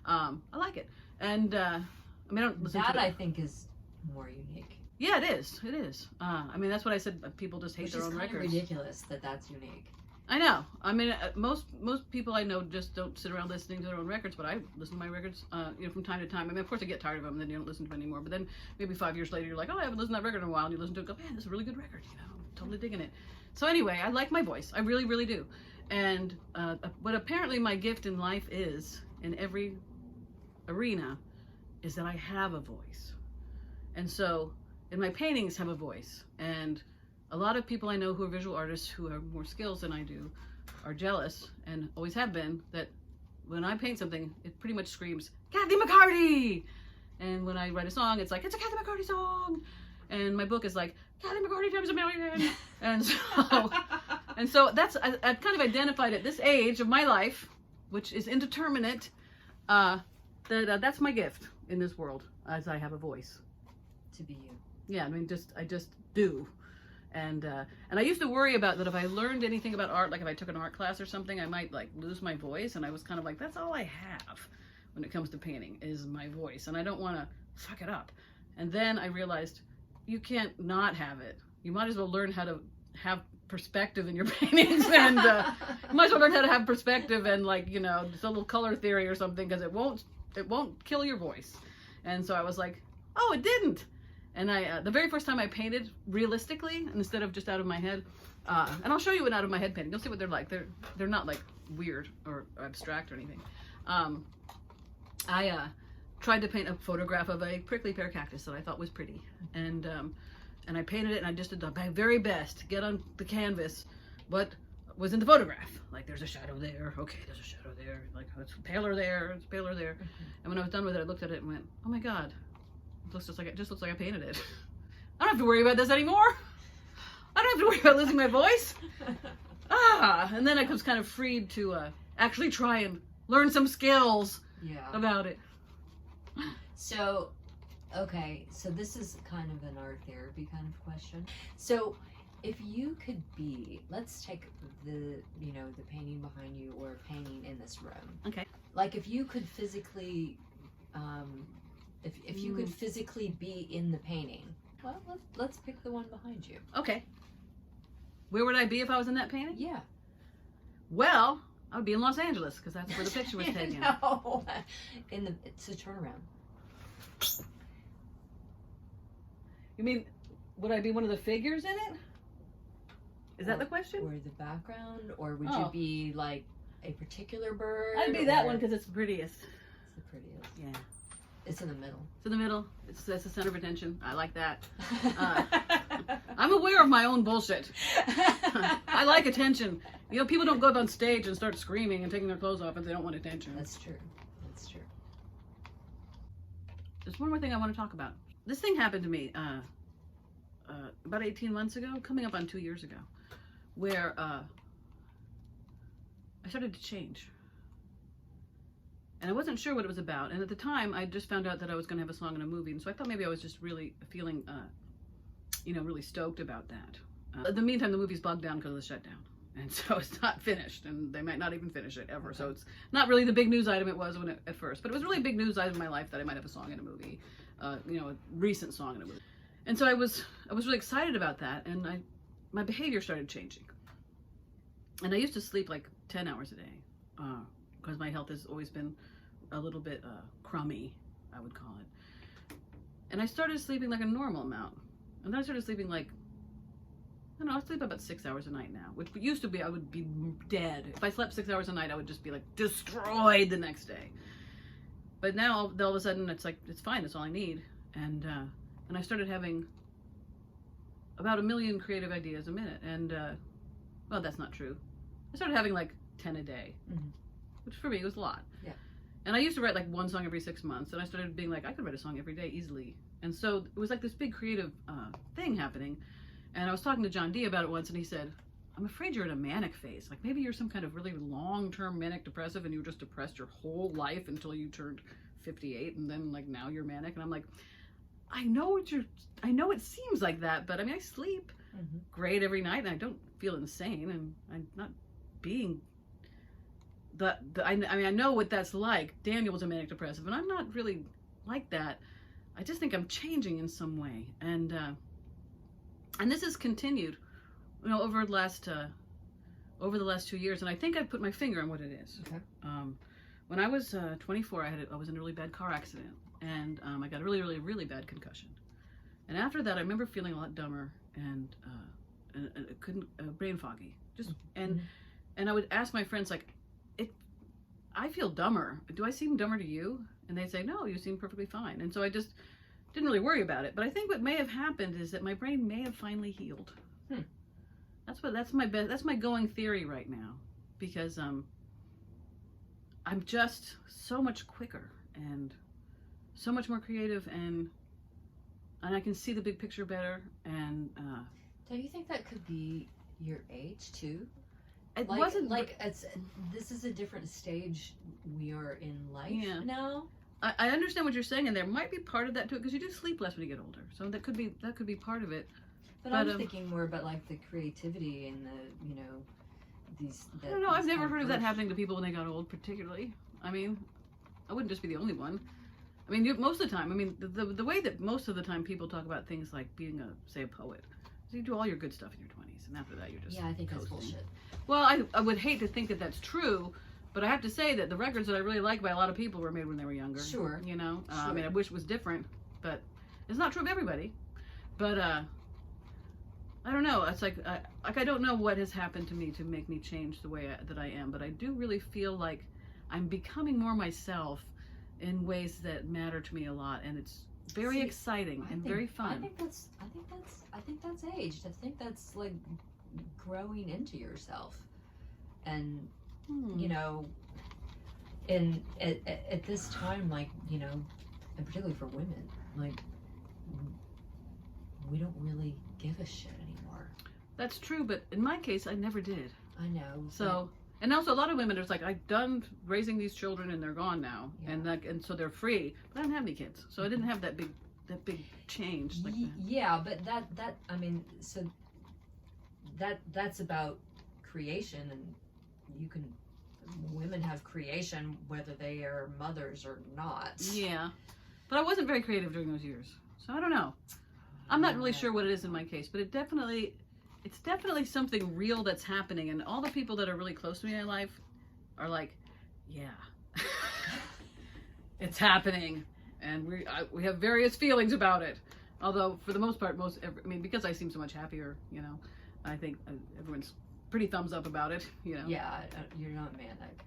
I like it, and I don't listen that to it. I think is more unique. Yeah, it is. It is. That's what I said. People just hate Which their is own kind records. of ridiculous that that's unique. I know. Most people I know just don't sit around listening to their own records, but I listen to my records, from time to time. Of course I get tired of them, and then you don't listen to them anymore. But then maybe 5 years later, you're like, oh, I haven't listened to that record in a while, and you listen to it and go, man, this is a really good record. I'm totally digging it. So anyway, I like my voice. I really, really do. And what apparently my gift in life is, in every arena, is that I have a voice. And so, and my paintings have a voice. And a lot of people I know who are visual artists who have more skills than I do are jealous, and always have been, that when I paint something, it pretty much screams, Kathy McCarty! And when I write a song, it's like, it's a Kathy McCarty song! And my book is like, Kathy McCarty times a million! And so that's, I've kind of identified at this age of my life, which is indeterminate, that's my gift in this world, as I have a voice. To be you. Yeah, I just do. And I used to worry about that if I learned anything about art, like if I took an art class or something, I might lose my voice. And I was kind of like, that's all I have when it comes to painting, is my voice. And I don't want to fuck it up. And then I realized you can't not have it. You might as well learn how to have perspective in your paintings, and you might as well learn how to have perspective and just a little color theory or something, because it won't kill your voice. And so I was like, oh, it didn't. And the very first time I painted realistically, instead of just out of my head, and I'll show you an out of my head painting. You'll see what they're like. They're not like weird or abstract or anything. I tried to paint a photograph of a prickly pear cactus that I thought was pretty, and I painted it, and I just did my very best to get on the canvas what was in the photograph. Like, there's a shadow there. Okay, there's a shadow there. Like, it's paler there. It's paler there. And when I was done with it, I looked at it and went, oh my God. It just looks like I painted it. I don't have to worry about this anymore. I don't have to worry about losing my voice. And then I was kind of freed to actually try and learn some skills about it. So, okay, so this is kind of an art therapy kind of question. So, if you could be, let's take the painting behind you, or a painting in this room. Okay. Like, if you could physically, if you could physically be in the painting, well, let's pick the one behind you. Okay. Where would I be if I was in that painting? Yeah. Well, I would be in Los Angeles, because that's where the picture was taken. No. So turn around. You mean, would I be one of the figures in it? Is that the question? Or the background? Or would you be like a particular bird? I'd be that one because it's the prettiest. It's the pretty is. Yeah. It's in the middle. It's in the middle. That's the center of attention. I like that. I'm aware of my own bullshit. I like attention. You know, people don't go up on stage and start screaming and taking their clothes off if they don't want attention. That's true. That's true. There's one more thing I want to talk about. This thing happened to me about 18 months ago, coming up on 2 years ago, where I started to change. And I wasn't sure what it was about. And at the time, I just found out that I was going to have a song in a movie. And so I thought maybe I was just really feeling, really stoked about that. In the meantime, the movie's bogged down because of the shutdown. And so it's not finished. And they might not even finish it ever. Okay. So it's not really the big news item it was at first. But it was really a big news item in my life that I might have a song in a movie. A recent song in a movie. And so I was really excited about that. And my behavior started changing. And I used to sleep like 10 hours a day. Because my health has always been a little bit crummy, I would call it. And I started sleeping like a normal amount. And then I started sleeping like, I don't know, I sleep about 6 hours a night now, which used to be, I would be dead. If I slept 6 hours a night, I would just be like destroyed the next day. But now all of a sudden it's like, it's fine, that's all I need. And I started having about 1 million creative ideas a minute. And, well, that's not true. I started having like 10 a day. Mm-hmm. Which for me was a lot. Yeah. And I used to write like one song every 6 months, and I started being like, I could write a song every day easily. And so it was like this big creative thing happening. And I was talking to John D about it once, and he said, I'm afraid you're in a manic phase. Like maybe you're some kind of really long-term manic depressive, and you were just depressed your whole life until you turned 58, and then like now you're manic. And I'm like, I know it seems like that, but I mean, I sleep great every night, and I don't feel insane, and I'm not being I know what that's like. Daniel was a manic depressive, and I'm not really like that. I just think I'm changing in some way, and this has continued, over the last 2 years, and I think I've put my finger on what it is. Okay. When I was 24, I was in a really bad car accident, and I got a really, really, really bad concussion. And after that, I remember feeling a lot dumber and brain foggy. And I would ask my friends like, I feel dumber. Do I seem dumber to you? And they'd say, no, you seem perfectly fine. And so I just didn't really worry about it. But I think what may have happened is that my brain may have finally healed. That's my going theory right now, because I'm just so much quicker and so much more creative, and I can see the big picture better. And don't you think that could be your age too? It wasn't like this is a different stage we are in life now. I understand what you're saying, and there might be part of that too, because you do sleep less when you get older, so that could be part of it. But I'm thinking more about like the creativity and the these. I don't know. I've never heard of that happening to people when they got old, particularly. I mean, I wouldn't just be the only one. I mean, most of the time. I mean, the way that most of the time people talk about things like being a poet, so you do all your good stuff in your 20s, and after that you're just I think coasting. That's bullshit. Well, I would hate to think that that's true, but I have to say that the records that I really like by a lot of people were made when they were younger. Sure. Sure. I mean, I wish it was different, but it's not true of everybody. But I don't know. It's like I don't know what has happened to me to make me change the way that I am, but I do really feel like I'm becoming more myself in ways that matter to me a lot, and it's very exciting and very fun. I think that's aged. I think that's like growing into yourself, and and at this time, like and particularly for women, like we don't really give a shit anymore. That's true, but in my case, I never did. I know. So, and also a lot of women are like, I've done raising these children and they're gone now, and so they're free. But I don't have any kids, so I didn't have that big change. Like that. Yeah, but that I mean, so that's about creation, and women have creation whether they are mothers or not. Yeah, but I wasn't very creative during those years, so I don't know. I'm not really sure what it is in my case, but it's definitely something real that's happening, and all the people that are really close to me in my life are like, yeah, it's happening, and we have various feelings about it. Although for the most part, because I seem so much happier, I think everyone's pretty thumbs up about it, Yeah, you're not manic.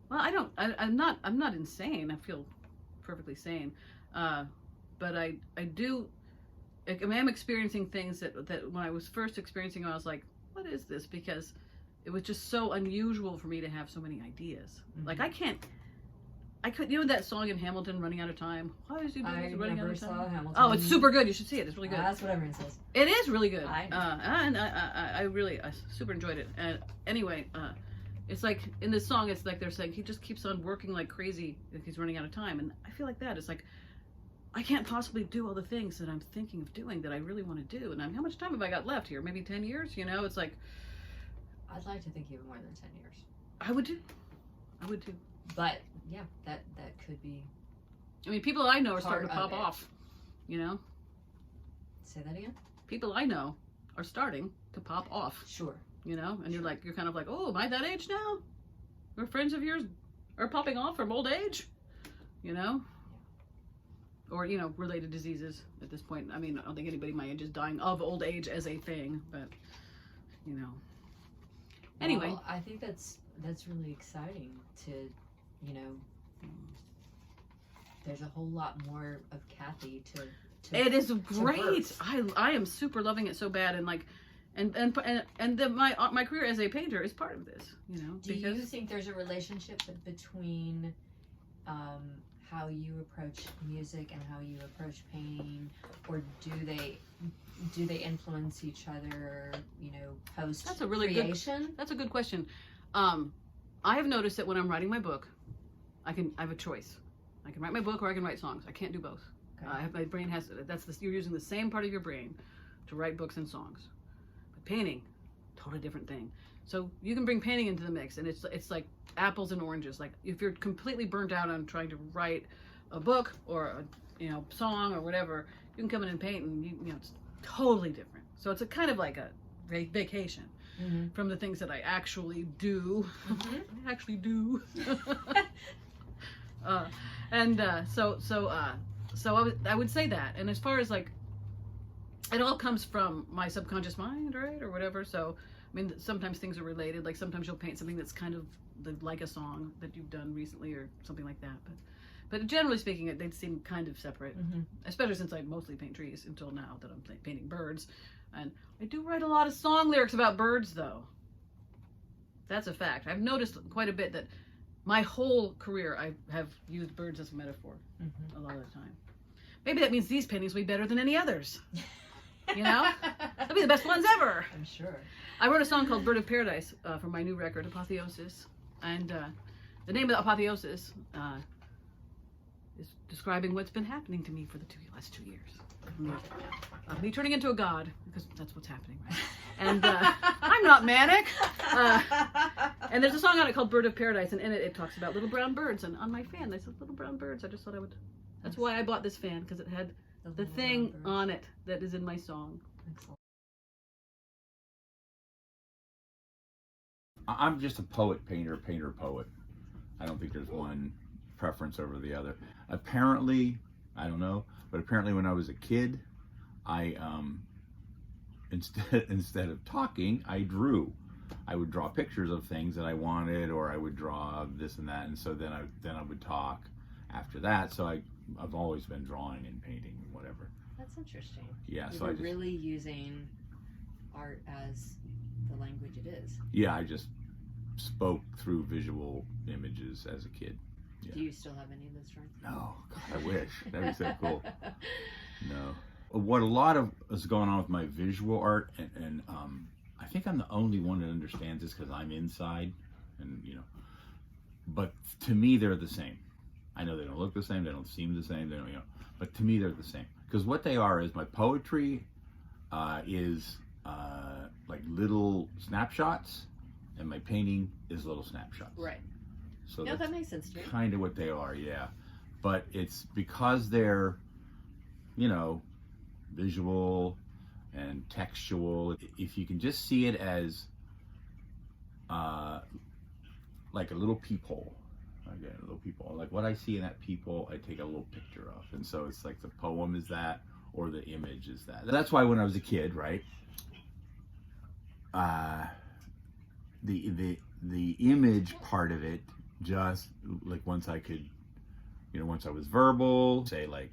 Well, I'm not insane. I feel perfectly sane. But I am experiencing things that when I was first experiencing them, I was like, what is this? Because it was just so unusual for me to have so many ideas. Mm-hmm. Like I could, you know that song in Hamilton, Running Out of Time? Why is he doing this, Running Out of Time? Saw Hamilton. Oh, it's super good. You should see it. It's really good. That's what everyone says. It is really good. I I super enjoyed it. Anyway, it's like in this song, it's like they're saying he just keeps on working like crazy if he's running out of time. And I feel like that. It's like, I can't possibly do all the things that I'm thinking of doing that I really want to do. And how much time have I got left here? Maybe 10 years? You know, it's like. I'd like to think even more than 10 years. I would too. But yeah, that could be. I mean, people I know are starting to pop off. You know. Say that again. People I know are starting to pop off. Sure. You know, and you're kind of like, oh, am I that age now? Where friends of yours are popping off from old age? You know. Or, you know, related diseases at this point. I mean, I don't think anybody my age is dying of old age as a thing, but you know. Anyway, well, I think that's really exciting to, you know, there's a whole lot more of Kathy to it is great. birth. I am super loving it so bad, and like, my career as a painter is part of this. You know, do you think there's a relationship between how you approach music and how you approach painting, or do they influence each other? You know, post that's a really creation. That's a good question. I have noticed that when I'm writing my book, I have a choice. I can write my book or I can write songs. I can't do both. Okay. My brain has you're using the same part of your brain to write books and songs. But painting, totally different thing. So you can bring painting into the mix, and it's like apples and oranges. Like if you're completely burnt out on trying to write a book or a song or whatever, you can come in and paint, and you know it's totally different. So it's a kind of like a vacation from the things that I actually do. I actually do. So I would say that. And as far as like, it all comes from my subconscious mind, right, or whatever. So I mean, sometimes things are related. Like sometimes you'll paint something that's kind of like a song that you've done recently or something like that. But generally speaking, they seem kind of separate. Especially since I mostly paint trees until now that I'm painting birds. And I do write a lot of song lyrics about birds, though. That's a fact. I've noticed quite a bit that my whole career I have used birds as a metaphor a lot of the time. Maybe that means these paintings will be better than any others. You know? They'll be the best ones ever. I'm sure. I wrote a song called Bird of Paradise for my new record, Apotheosis. And the name of the Apotheosis is describing what's been happening to me for the last 2 years. Me turning into a god, because that's what's happening, right? And I'm not manic. And there's a song on it called Bird of Paradise, and in it talks about little brown birds. And on my fan, they said little brown birds. I just thought I would. That's why I bought this fan, because it had the thing on it that is in my song. Excellent. I'm just a poet, painter, poet. I don't think there's one preference over the other. Apparently, I don't know, but apparently when I was a kid, I instead of talking, I drew. I would draw pictures of things that I wanted, or I would draw this and that, and so then I would talk after that. So I've always been drawing and painting and whatever. That's interesting. Yeah, you so were I just really using art as the language it is. Yeah, I just spoke through visual images as a kid. Yeah. Do you still have any of those drawings? No, God, I wish. That'd be so cool. No. What a lot of is going on with my visual art, and I think I'm the only one that understands this because I'm inside, and but to me they're the same. I know they don't look the same, they don't seem the same, they don't, but to me they're the same. Because what they are is my poetry is like little snapshots, and my painting is little snapshots. Right. So no, that makes sense to me. Kind of what they are, yeah. But it's because they're, visual and textual. If you can just see it as like a little peephole. Okay, a little peephole. Like what I see in that peephole, I take a little picture of. And so it's like the poem is that, or the image is that. That's why when I was a kid, right, the image part of it, just like once I could, You know, once I was verbal, say like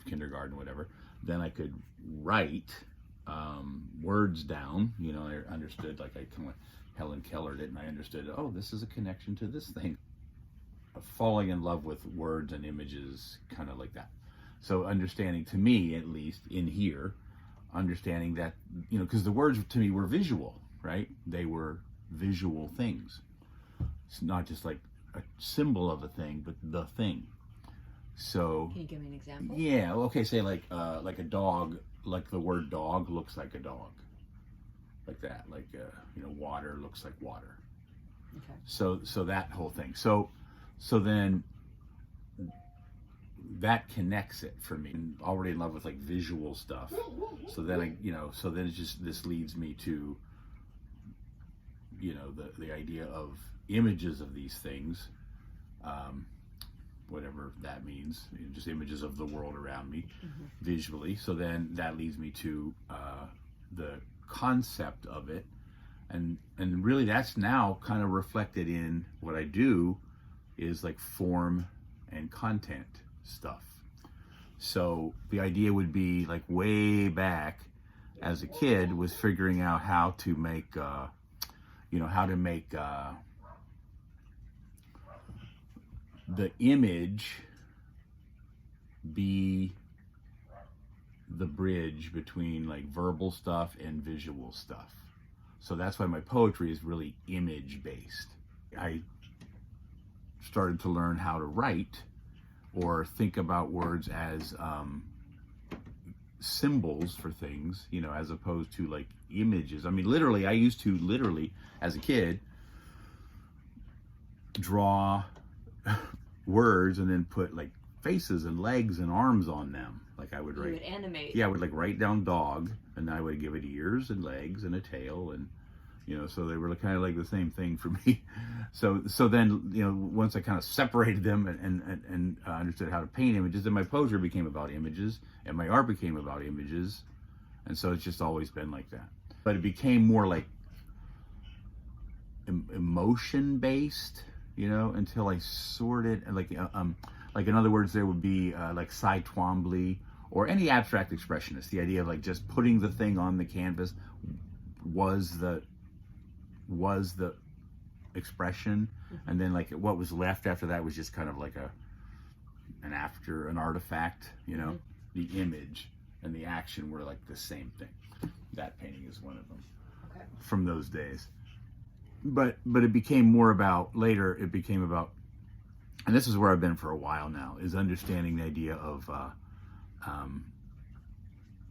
kindergarten, whatever, then I could write words down. You know, I understood, like I kind of Helen Kellered it, and I understood, oh, this is a connection to this thing. Falling in love with words and images, kind of like that. So understanding, to me at least, in here, understanding that, you know, because the words to me were visual, right? They were visual things. It's not just like a symbol of a thing, but the thing. So Can you give me an example? yeah, okay, say like a dog, like the word dog looks like a dog, like that, like you know, water looks like water. Okay. So that whole thing. So then that connects it for me. I'm already in love with like visual stuff. So then it just, this leads me to, you know, the idea of images of these things, whatever that means, you know, just images of the world around me visually. So then that leads me to the concept of it. And really that's now kind of reflected in what I do, is like form and content stuff. So the idea would be, like, way back as a kid, was figuring out how to make the image be the bridge between like verbal stuff and visual stuff. So that's why my poetry is really image based. I started to learn how to write or think about words as symbols for things, you know, as opposed to like images. I mean, literally, I used to as a kid, draw words and then put like faces and legs and arms on them. Like I would write. You would animate. Yeah, I would like write down dog, and I would give it ears and legs and a tail, and you know, so they were kind of like the same thing for me. So then, you know, once I kind of separated them and understood how to paint images, then my poetry became about images, and my art became about images, and so it's just always been like that. But it became more like emotion based, you know, until I sorted, like in other words, there would be like Cy Twombly or any abstract expressionist. The idea of like just putting the thing on the canvas was the expression, and then like what was left after that was just kind of like an artifact, you know. The image and the action were like the same thing. That painting is one of them. Okay. From those days. But it became more about, later it became about, and this is where I've been for a while now, is understanding the idea of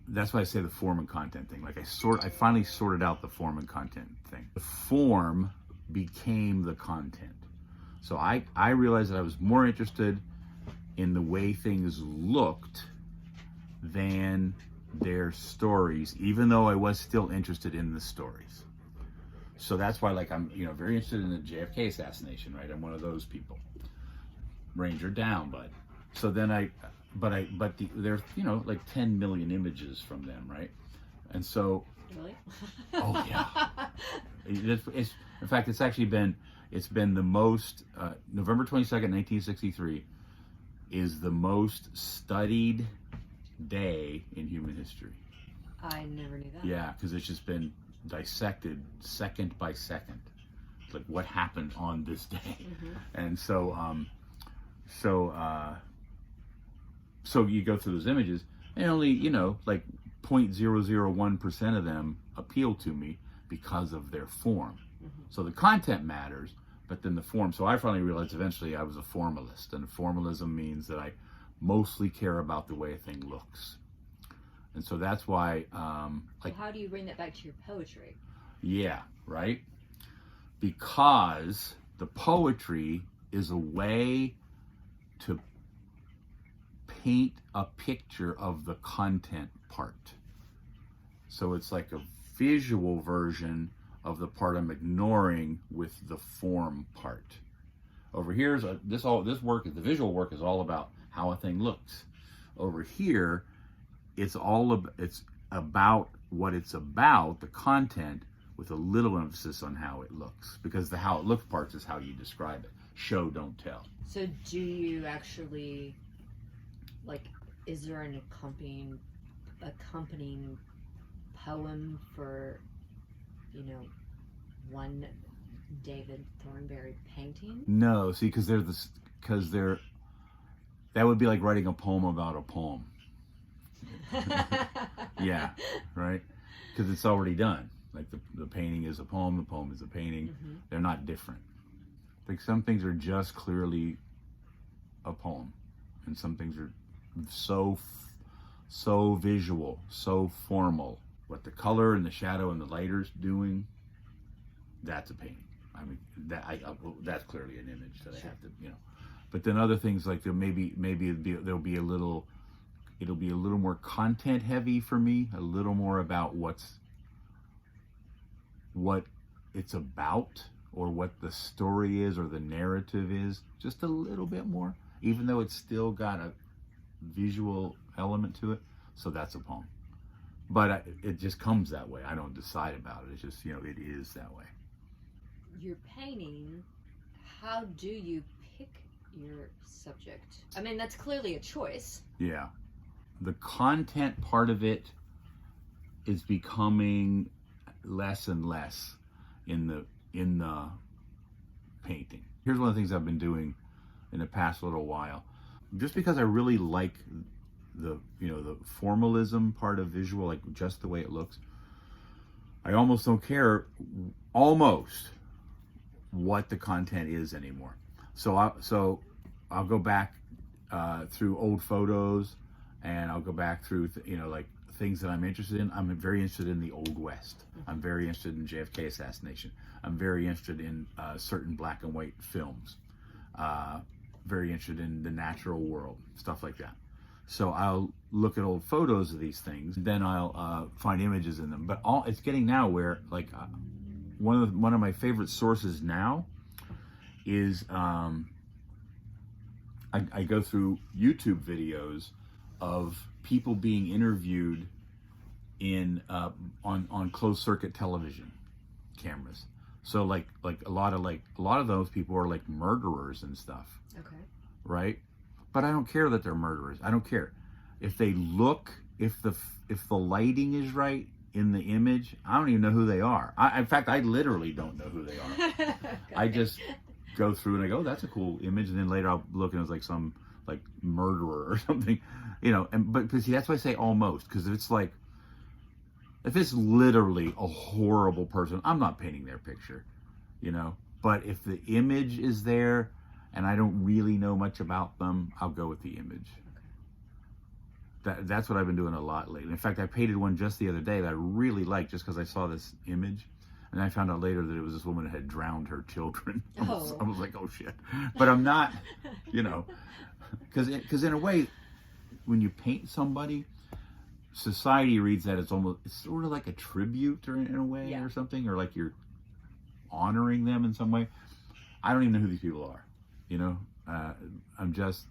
that's why I say the form and content thing. Like I finally sorted out the form and content thing. The form became the content. So I realized that I was more interested in the way things looked than their stories, even though I was still interested in the stories. So that's why, like, I'm, you know, very interested in the JFK assassination, right? I'm one of those people. Ranger down, bud. So then there's, you know, like 10 million images from them, right? And so, Really? oh yeah. It's in fact, it's been the most, November 22nd, 1963 is the most studied day in human history. I never knew that. Yeah, because it's just been dissected second by second, like what happened on this day. And so you go through those images, and only, you know, like 0.001% of them appeal to me because of their form. So the content matters, but then the form. So I finally realized eventually I was a formalist, and formalism means that I mostly care about the way a thing looks. And so that's why, So how do you bring that back to your poetry? yeah, right? Because the poetry is a way to paint a picture of the content part. So it's like a visual version of the part I'm ignoring with the form part. Over here, the visual work is all about how a thing looks. Over here, it's about what it's about, the content, with a little emphasis on how it looks, because the how it looks part is how you describe it. show don't tell. So do you actually, like, is there an accompanying poem for, you know, one David Thornberry painting? No, see, because that would be like writing a poem about a poem. Yeah, right? Because it's already done. Like the painting is a poem, the poem is a painting. Mm-hmm. They're not different. Like some things are just clearly a poem, and some things are so visual, so formal. What the color and the shadow and the lighter's doing, that's a painting. I mean, that's clearly an image that I have to, you know. But then other things like maybe it'll be a little more content heavy for me, a little more about what it's about, or what the story is, or the narrative is, just a little bit more, even though it's still got a visual element to it. So that's a poem. But it just comes that way. I don't decide about it. It's just, you know, it is that way. Your painting, how do you pick your subject? I mean, that's clearly a choice. Yeah. The content part of it is becoming less and less in the painting. Here's one of the things I've been doing in the past little while. Just because I really like the formalism part of visual, like just the way it looks, I almost don't care what the content is anymore. So I'll go back through old photos, and I'll go back through like things that I'm interested in. I'm very interested in the Old West. I'm very interested in JFK assassination. I'm very interested in certain black and white films. Very interested in the natural world, stuff like that. So I'll look at old photos of these things, then I'll find images in them. But it's getting now where, like, one of my favorite sources now is I go through YouTube videos of people being interviewed on closed circuit television cameras. So like a lot of those people are like murderers and stuff. Okay. Right? But I don't care that they're murderers. I don't care if they look, if the lighting is right in the image. I don't even know who they are. In fact, I literally don't know who they are. Okay. I just go through and I go, oh, that's a cool image, and then later I'll look and it's like some like murderer or something, you know. But see, that's why I say almost, because if it's literally a horrible person, I'm not painting their picture, you know. But if the image is there and I don't really know much about them, I'll go with the image. Okay. That's what I've been doing a lot lately. In fact, I painted one just the other day that I really liked just because I saw this image. And I found out later that it was this woman that had drowned her children. I was like, oh shit. But I'm not, you know, because in a way, when you paint somebody, society reads that it's sort of like a tribute, or in a way, yeah, or something, or like you're honoring them in some way. I don't even know who these people are, you know. I just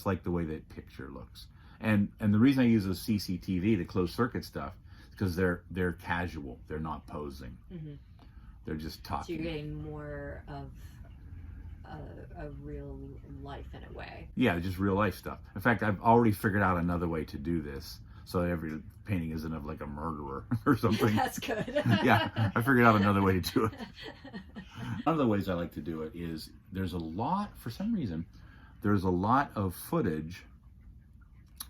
like the way that picture looks, and the reason I use the CCTV, the closed circuit stuff, is because they're casual. They're not posing. Mm-hmm. They're just talking. So you're getting more of a real life in a way. Yeah, just real life stuff. In fact, I've already figured out another way to do this, so every painting isn't of like a murderer or something. That's good. Yeah, I figured out another way to do it. One of the ways I like to do it is there's a lot of footage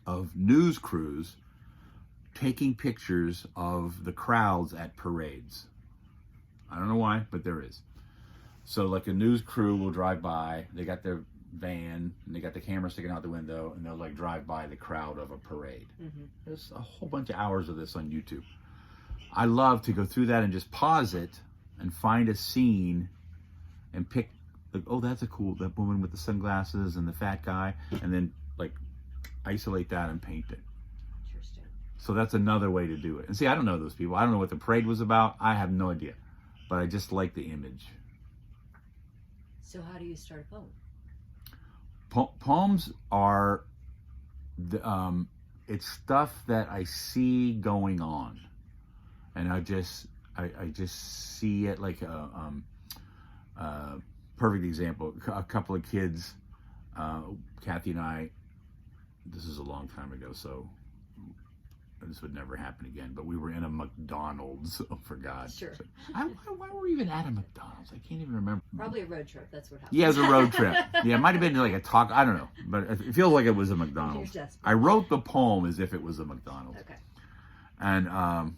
of news crews taking pictures of the crowds at parades. I don't know why, but there is. So like a news crew will drive by, they got their van, and they got the camera sticking out the window, and they'll like drive by the crowd of a parade. Mm-hmm. There's a whole bunch of hours of this on YouTube. I love to go through that and just pause it and find a scene and pick, like, oh, that's that woman with the sunglasses and the fat guy, and then like isolate that and paint it. Interesting. So that's another way to do it. And see, I don't know those people. I don't know what the parade was about. I have no idea. But I just like the image. So how do you start a poem? Poems are, it's stuff that I see going on, and I just see it like a perfect example. A couple of kids, Kathy and I, this is a long time ago, so this would never happen again, but we were in a McDonald's, oh, for God. Sure. Why were we even at a McDonald's? I can't even remember. Probably a road trip. That's what happened. Yeah, it was a road trip. Yeah, it might have been like a talk. I don't know, but it feels like it was a McDonald's. I wrote the poem as if it was a McDonald's. Okay. And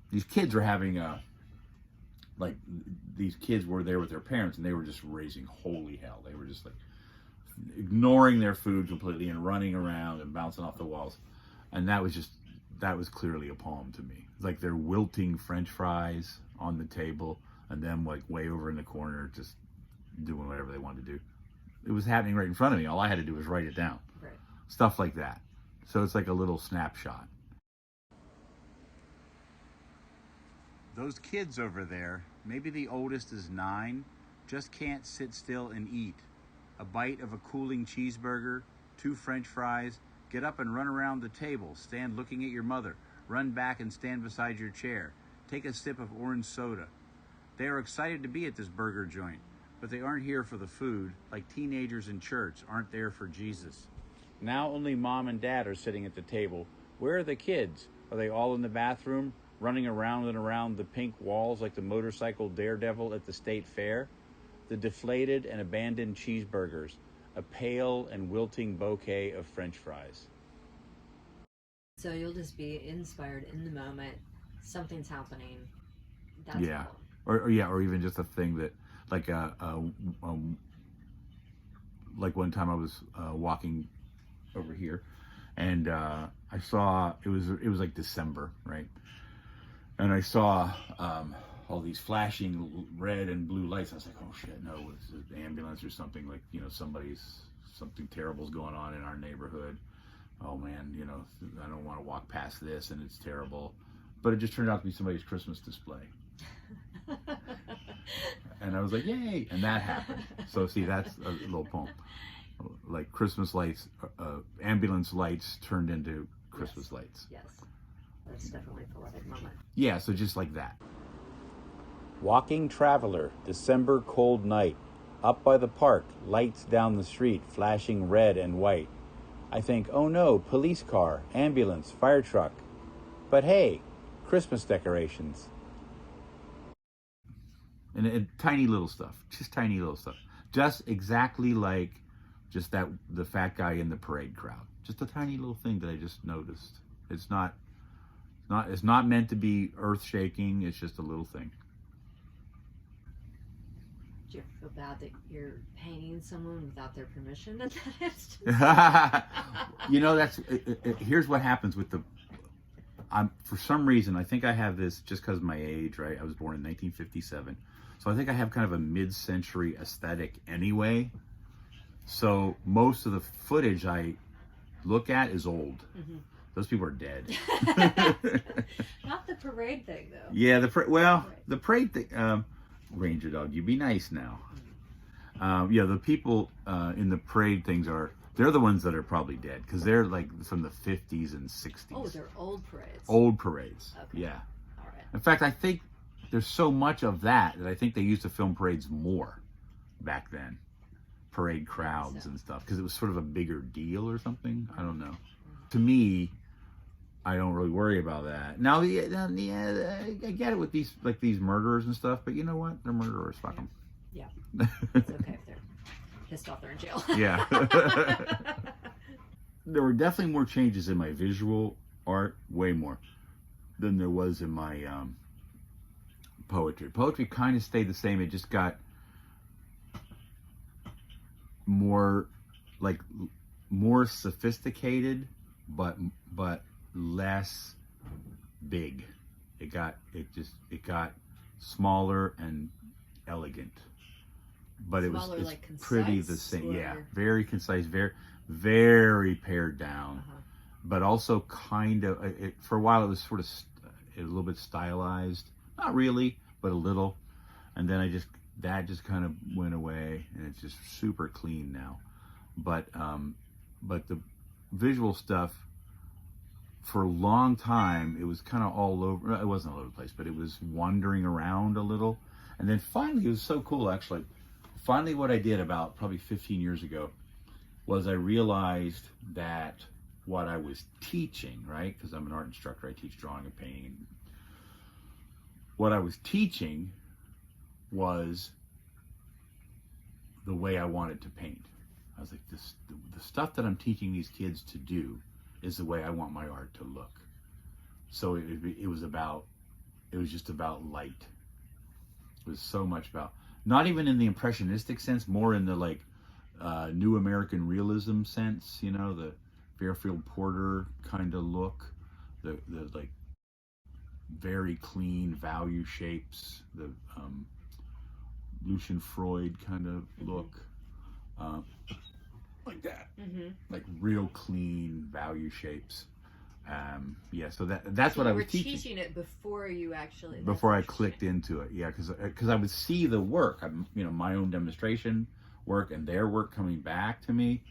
these kids were having these kids were there with their parents, and they were just raising holy hell. They were just like ignoring their food completely and running around and bouncing off the walls. And that was clearly a poem to me. Like they're wilting French fries on the table and them like way over in the corner just doing whatever they wanted to do. It was happening right in front of me. All I had to do was write it down. Right. Stuff like that. So it's like a little snapshot. Those kids over there, maybe the oldest is 9, just can't sit still and eat. A bite of a cooling cheeseburger, 2 French fries, get up and run around the table, stand looking at your mother, run back and stand beside your chair, take a sip of orange soda. They are excited to be at this burger joint, but they aren't here for the food, like teenagers in church aren't there for Jesus. Now only mom and dad are sitting at the table. Where are the kids? Are they all in the bathroom, running around and around the pink walls like the motorcycle daredevil at the state fair? The deflated and abandoned cheeseburgers, a pale and wilting bouquet of French fries. So you'll just be inspired in the moment. Something's happening. That's Yeah. all. Or even just a thing that, like one time I was walking over here, and I saw it was like December, right? And I saw all these flashing red and blue lights. I was like, oh shit, no, it's an ambulance or something, like, you know, something terrible's going on in our neighborhood. Oh man, you know, I don't want to walk past this, and it's terrible. But it just turned out to be somebody's Christmas display. And I was like, yay, and that happened. So see, that's a little poem. Like Christmas lights, ambulance lights turned into Christmas lights. Yes. That's definitely a poetic moment. Yeah, so just like that. Walking traveler, December cold night. Up by the park, lights down the street, flashing red and white. I think, oh no, police car, ambulance, fire truck. But hey, Christmas decorations. And tiny little stuff, just tiny little stuff. Just exactly like just the fat guy in the parade crowd. Just a tiny little thing that I just noticed. It's not meant to be earth-shaking. It's just a little thing. Do you ever feel bad that you're painting someone without their permission at that instance? You know, here's what happens with for some reason, I think I have this just because of my age, right? I was born in 1957. So I think I have kind of a mid-century aesthetic anyway. So most of the footage I look at is old. Mm-hmm. Those people are dead. Not the parade thing, though. Yeah, the parade thing. Ranger dog, you be nice now. Yeah, the people in the parade things they're the ones that are probably dead, because they're like from the 50s and 60s. Oh, they're old parades. Old parades. Okay. Yeah. All right. In fact, I think there's so much of that I think they used to film parades more back then. Parade crowds and stuff, because it was sort of a bigger deal or something. I don't know. To me, I don't really worry about that. Now, yeah, I get it with these murderers and stuff, but you know what? They're murderers. Fuck them. Yeah. It's okay if they're pissed off they're in jail. Yeah. There were definitely more changes in my visual art, way more, than there was in my poetry. Poetry kind of stayed the same. It just got more sophisticated, but less big. It got smaller and elegant, but Smaller, it was like pretty the concise, same. or... Yeah, very concise, very pared down, but also kind of for a while it was sort of a little bit stylized, not really, but a little, and then that just kind of went away, and it's just super clean now. But the visual stuff, for a long time, it was kind of all over. It wasn't all over the place, but it was wandering around a little. And then finally, it was so cool, actually. finally what I did about probably 15 years ago was I realized that what I was teaching, right? Because I'm an art instructor, I teach drawing and painting. What I was teaching was the way I wanted to paint. I was like, the stuff that I'm teaching these kids to do is the way I want my art to look. So it was just about light. It was so much about, not even in the impressionistic sense, more in the like New American Realism sense, you know, the Fairfield Porter kind of look, the like very clean value shapes, the Lucian Freud kind of look, like that, like real clean value shapes. Yeah, so that's what I was teaching. You were teaching it before you actually... Before I clicked into it, yeah, because I would see the work, you know, my own demonstration work and their work coming back to me.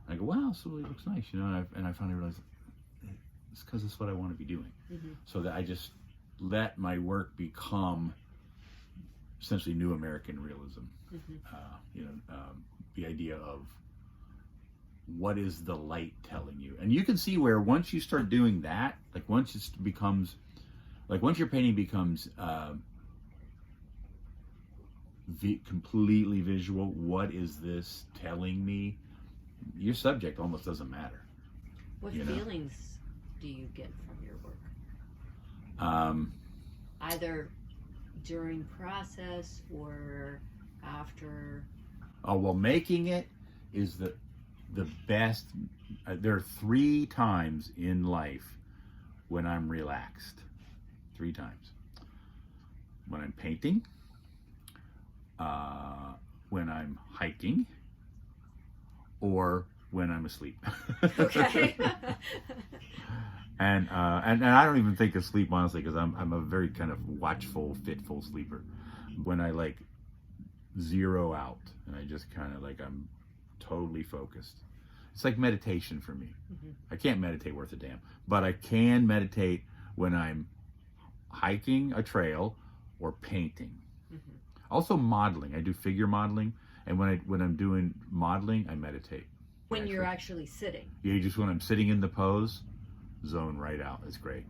I go, wow, this really looks nice, you know, and I finally realized it's because it's what I want to be doing. So that I just let my work become essentially New American Realism. You know, the idea of what is the light telling you, and you can see where once you start doing that, like once it becomes, like once your painting becomes completely visual, what is this telling me? Your subject almost doesn't matter. What feelings do you get from your work? Either during process or after? Oh, well, making it is the best. There are 3 times in life when I'm relaxed. 3 times. When I'm painting, when I'm hiking, or when I'm asleep. Okay. And I don't even think of sleep, honestly, because I'm a very kind of watchful, fitful sleeper. When I like zero out and I just kind of like, I'm totally focused. It's like meditation for me. I can't meditate worth a damn, but I can meditate when I'm hiking a trail or painting. Also modeling. I do figure modeling, and when I'm doing modeling, I meditate. When you're actually sitting. Yeah, just when I'm sitting in the pose, zone right out. It's great.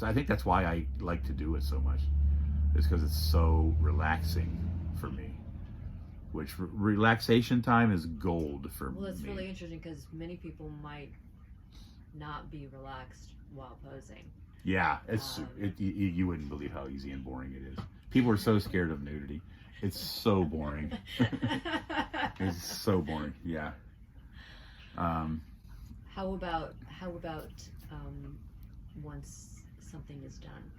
I think that's why I like to do it so much. It's because it's so relaxing for me. Which relaxation time is gold for me. Well, it's really interesting because many people might not be relaxed while posing. Yeah, you wouldn't believe how easy and boring it is. People are so scared of nudity. It's so boring. It's so boring. Yeah. How about once something is done?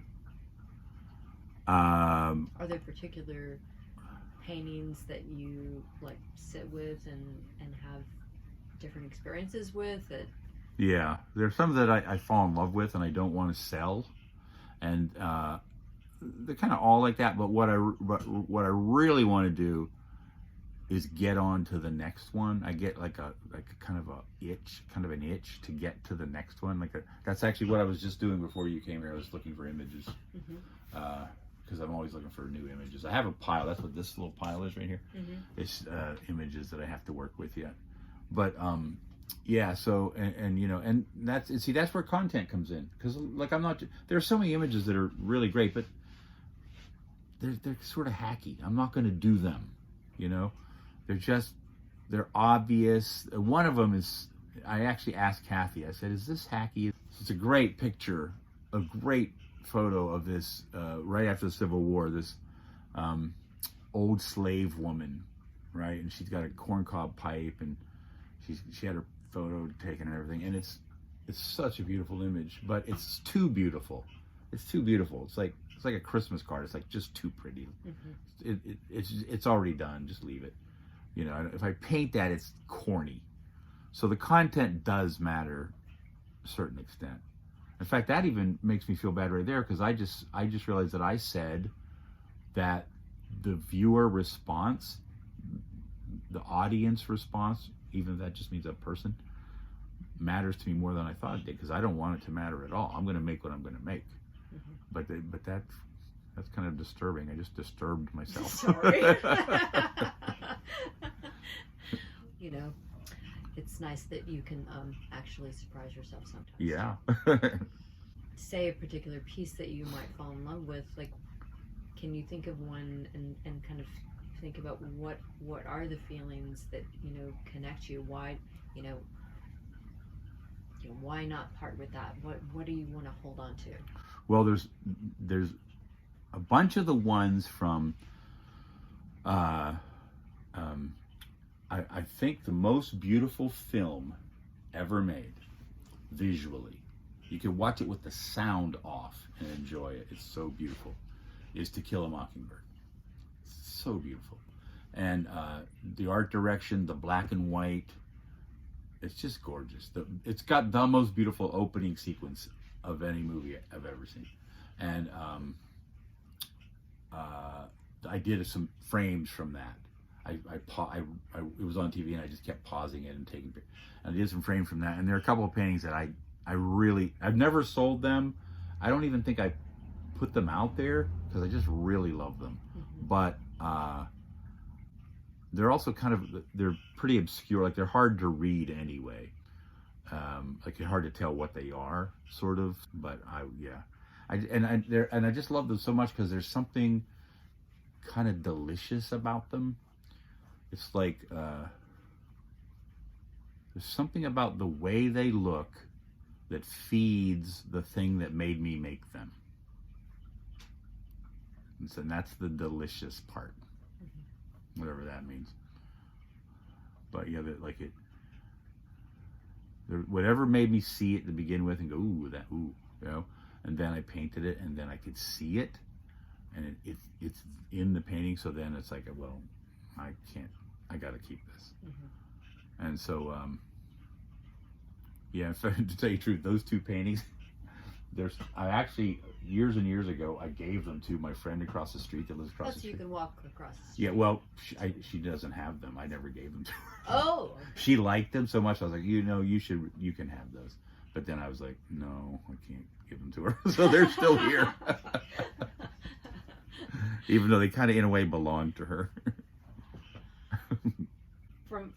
Are there particular paintings that you like sit with and have different experiences with? Yeah, there's some that I fall in love with and I don't want to sell, and they're kind of all like that. But what I really want to do is get on to the next one. I get like a kind of an itch to get to the next one. That's actually what I was just doing before you came here. I was looking for images. Because I'm always looking for new images. I have a pile. That's what this little pile is right here. It's images that I have to work with yet. But yeah. So and you know, and that's where content comes in. Because like there are so many images that are really great, but they're sort of hacky. I'm not going to do them. You know, they're obvious. One of them is, I actually asked Kathy. I said, "Is this hacky?" It's a great picture, a great photo of this right after the Civil War, this old slave woman, right, and she's got a corncob pipe, and she had her photo taken and everything, and it's such a beautiful image, but it's too beautiful. It's like a Christmas card. It's like just too pretty. It's already done. Just leave it. You know, if I paint that, it's corny. So the content does matter to a certain extent. In fact, that even makes me feel bad right there, because I just realized that I said that the viewer response, the audience response, even if that just means a person, matters to me more than I thought it did, because I don't want it to matter at all. I'm going to make what I'm going to make. But That's kind of disturbing. I just disturbed myself. Sorry. You know, it's nice that you can actually surprise yourself sometimes. Yeah. Say a particular piece that you might fall in love with. Like, can you think of one and kind of think about what are the feelings that, you know, connect you? Why, you know, why not part with that? What do you want to hold on to? Well, there's a bunch of the ones from I think the most beautiful film ever made visually. You can watch it with the sound off and enjoy it. It's so beautiful. Is To Kill a Mockingbird. It's so beautiful. And the art direction, the black and white, it's just gorgeous. It's got the most beautiful opening sequence of any movie I've ever seen. And I did some frames from that. It was on TV and I just kept pausing it and taking pictures. I did some frames from that, and there are a couple of paintings that I've never sold them. I don't even think I put them out there because I just really love them. Mm-hmm. But they're also they're pretty obscure. Like, they're hard to read anyway. Like, it's hard to tell what they are, sort of. But I just love them so much because there's something kind of delicious about them. It's like there's something about the way they look that feeds the thing that made me make them. And that's the delicious part, whatever that means. But yeah, whatever made me see it to begin with and go, ooh, you know, and then I painted it, and then I could see it, and it's in the painting. So then it's like, well, I got to keep this. Mm-hmm. And so, yeah, to tell you the truth, those two paintings, I actually, years and years ago, I gave them to my friend across the street that lives across the street. You can walk across the street. Yeah, well, she doesn't have them. I never gave them to her. Oh. She liked them so much. I was like, you can have those. But then I was like, no, I can't give them to her. So they're still here. Even though they kind of, in a way, belong to her.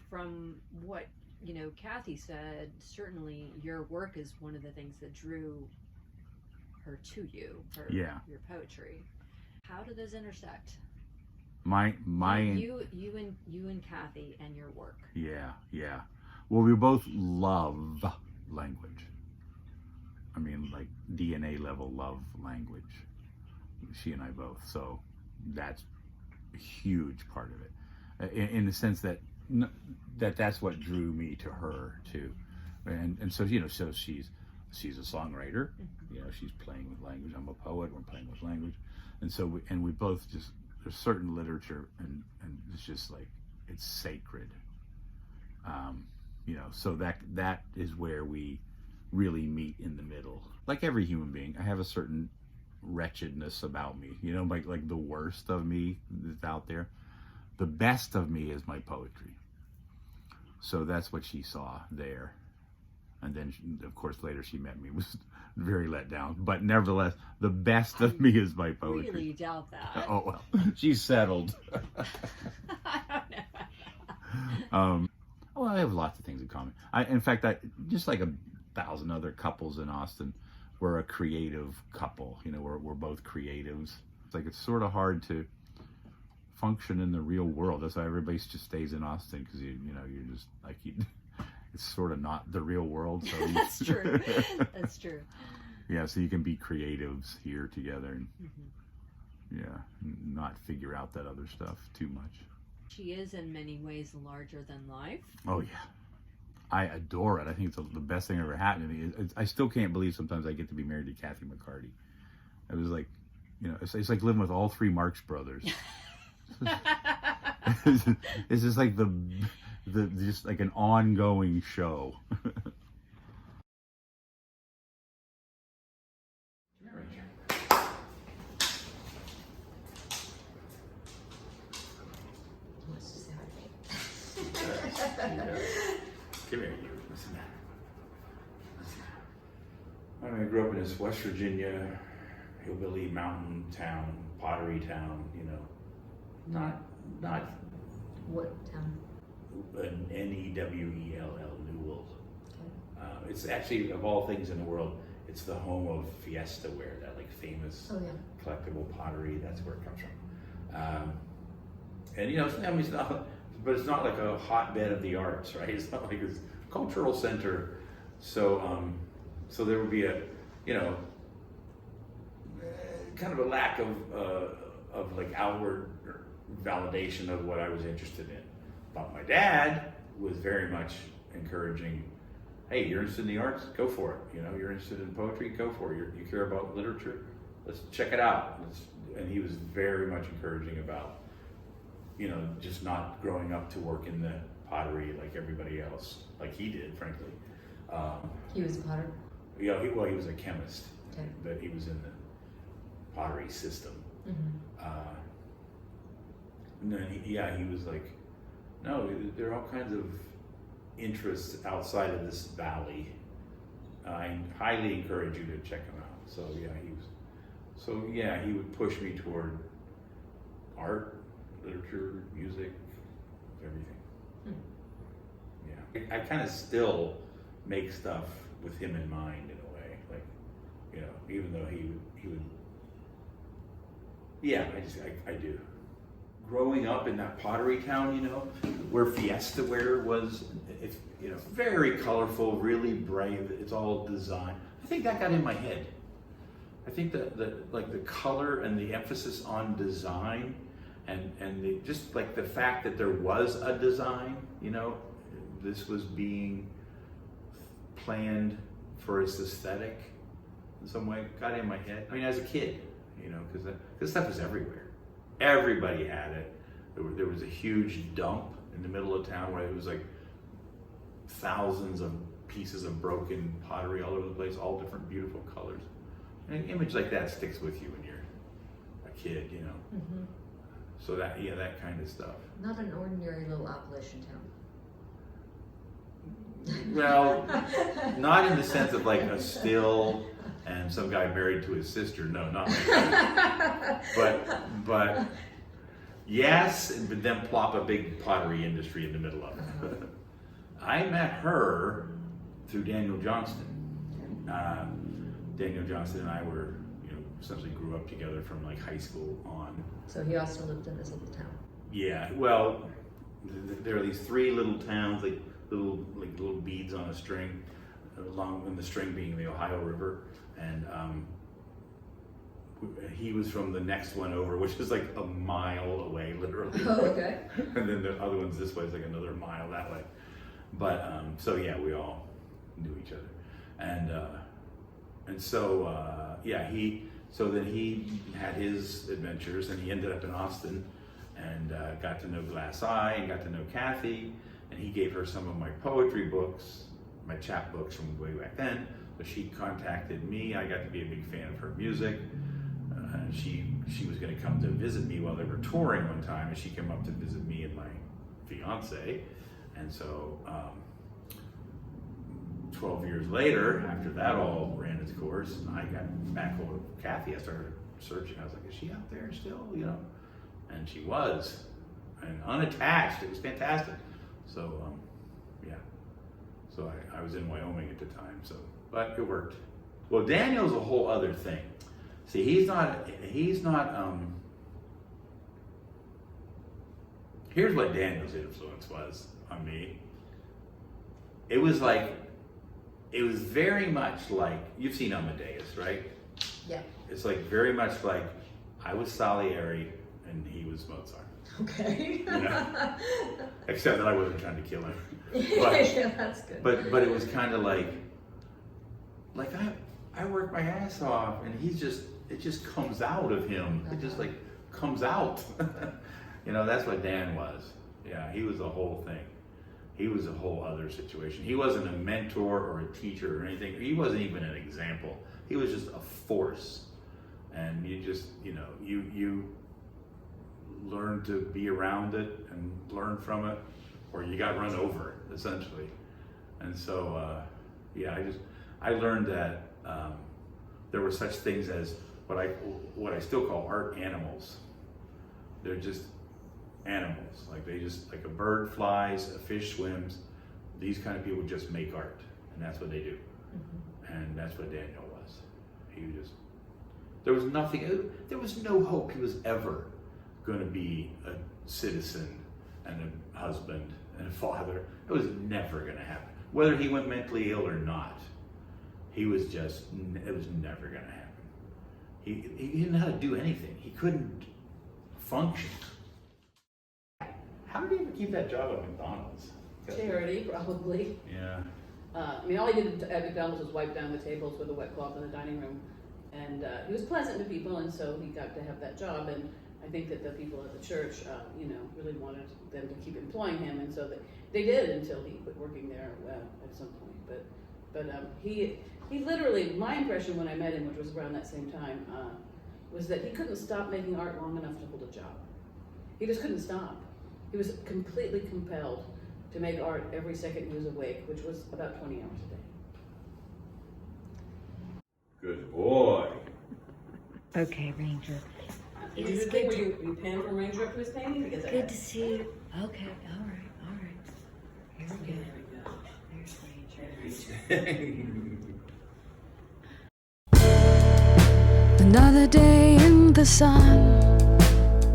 From what, you know, Kathy said, certainly your work is one of the things that drew her to you, your poetry. How do those intersect? You and Kathy and your work. Yeah. Well, we both love language. I mean, like, DNA level love language. She and I both. So that's a huge part of it, in the sense that that's what drew me to her too. And so, you know, so she's a songwriter. Mm-hmm. You know, she's playing with language. I'm a poet. We're playing with language. And so we both just, there's certain literature and it's just like, it's sacred. You know, so that is where we really meet in the middle. Like every human being, I have a certain wretchedness about me, you know, like the worst of me that's out there. The best of me is my poetry. So that's what she saw there. And then, of course, later she met me, was very let down. But nevertheless, the best of me is my poetry. I really doubt that. Oh, well, she's settled. I don't know. Well, I have lots of things in common. In fact, just like 1,000 other couples in Austin, we're a creative couple. You know, we're both creatives. It's like, it's sort of hard to function in the real world. That's why everybody just stays in Austin, because you know, you're just like, it's sort of not the real world. So That's true. That's true. Yeah, so you can be creatives here together and not figure out that other stuff too much. She is in many ways larger than life. Oh yeah, I adore it. I think it's the best thing that ever happened to me. I still can't believe sometimes I get to be married to Kathy McCarty. It was like, you know, it's like living with all three Marx brothers. It's just like just like an ongoing show. Come here, you. Listen. I grew up in this West Virginia hillbilly mountain town, pottery town, you know, not What town? an Newell, Newell. Okay. It's actually, of all things in the world, it's the home of Fiesta ware, that like famous Oh, yeah. collectible pottery. That's where it comes from. And you know, I mean, it's not, but it's not like a hotbed of the arts, right? It's not like it's a cultural center. So, so there would be a, you know, kind of a lack of like outward validation of what I was interested in. But my dad was very much encouraging, hey, you're interested in the arts? Go for it. You know, you're interested in poetry? Go for it. You care about literature? Let's check it out. And he was very much encouraging about, you know, just not growing up to work in the pottery like everybody else, like he did, frankly. He was a potter? Yeah, he was a chemist, Okay. but he was in the pottery system. Mm-hmm. And then he was like, no, there are all kinds of interests outside of this valley. I highly encourage you to check them out. So he would push me toward art, literature, music, everything. Yeah, I kind of still make stuff with him in mind in a way, like, you know, even though he would. Yeah, I do. Growing up in that pottery town, you know, where Fiesta ware was, it's, you know, very colorful, really bright. It's all design. I think that got in my head. I think that the color and the emphasis on design, and just like the fact that there was a design, you know, this was being planned for its aesthetic in some way, got in my head. I mean, as a kid, you know, because this stuff is everywhere. Everybody had it. There was a huge dump in the middle of town where it was like thousands of pieces of broken pottery all over the place, all different beautiful colors. And an image like that sticks with you when you're a kid, you know. Mm-hmm. So that kind of stuff. Not an ordinary little Appalachian town. Well, not in the sense of like a still and some guy married to his sister. No, not like that. But yes, but then plop a big pottery industry in the middle of it. I met her through Daniel Johnston. Daniel Johnston and I were, you know, essentially grew up together from like high school on. So he also lived in this little town. Yeah, well, there are these three little towns, like little beads on a string, along with the string being the Ohio River, and he was from the next one over, which is like a mile away, literally. Oh, okay. And then the other one's this way, is like another mile that way. But so yeah, we all knew each other, and so yeah, so then he had his adventures, and he ended up in Austin, and got to know Glass Eye, and got to know Kathy, and he gave her some of my poetry books, my chapbooks from way back then. So she contacted me. I got to be a big fan of her music. She was going to come to visit me while they were touring one time, and she came up to visit me and my fiance. And so 12 years later, after that all ran its course, and I got back hold of Kathy, I started searching. I was like, is she out there still, you know? And she was, and unattached. It was fantastic. So yeah, so I was in Wyoming at the time, so, but it worked. Well, Daniel's a whole other thing. See, he's not, here's what Daniel's influence was on me. It was very much like, you've seen Amadeus, right? Yeah. It's like very much like I was Salieri and he was Mozart. Okay. You know? Except that I wasn't trying to kill him. But, yeah, that's good. But it was kind of like I work my ass off, and it just comes out of him. It just like comes out. You know, that's what Dan was. Yeah, he was the whole thing. He was a whole other situation. He wasn't a mentor or a teacher or anything. He wasn't even an example. He was just a force. And you just, you know, you learn to be around it and learn from it, or you got run over, essentially. And so, yeah, I learned that there were such things as what I still call art animals. They're just animals. Like like a bird flies, a fish swims. These kind of people just make art, and that's what they do. And that's what Daniel was. There was nothing, there was no hope he was ever going to be a citizen and a husband and a father. It was never going to happen. Whether he went mentally ill or not, it was never going to happen. He didn't know how to do anything. He couldn't function. How did he ever keep that job at McDonald's? Charity, probably. Yeah. I mean, all he did at McDonald's was wipe down the tables with a wet cloth in the dining room. And he was pleasant to people, and so he got to have that job. And I think that the people at the church, really wanted them to keep employing him, and so they did until he quit working there at some point. But he literally, my impression when I met him, which was around that same time, was that he couldn't stop making art long enough to hold a job. He just couldn't stop. He was completely compelled to make art every second he was awake, which was about 20 hours a day. Good boy. Okay, Ranger. Did you think you panned from Ranger up to his painting? Because Good to see you. Okay, all right. Here we go. There's Ranger. Another day in the sun,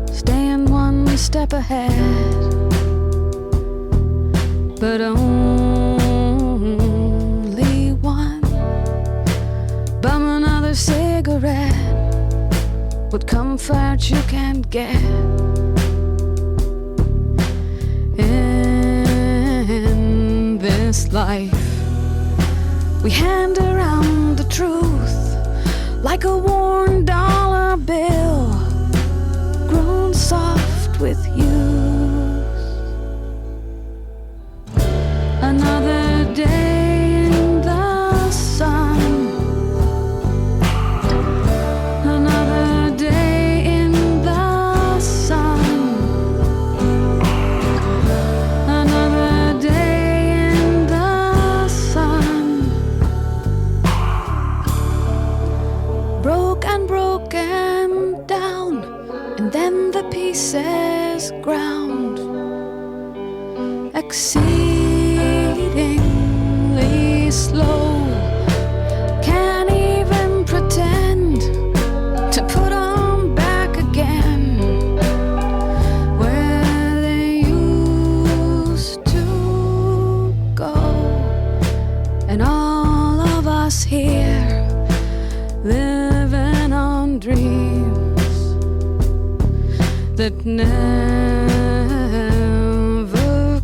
staying one step ahead, but only one. Bum another cigarette, what comfort you can get in this life. We hand around the truth like a worn dollar bill, grown soft with use. Another day in the sun, another day in the sun, another day in the sun. Broken down, and then the pieces ground, exceedingly slow. Can't even pretend to put on back again where they used to go. And all of us here living on dreams that never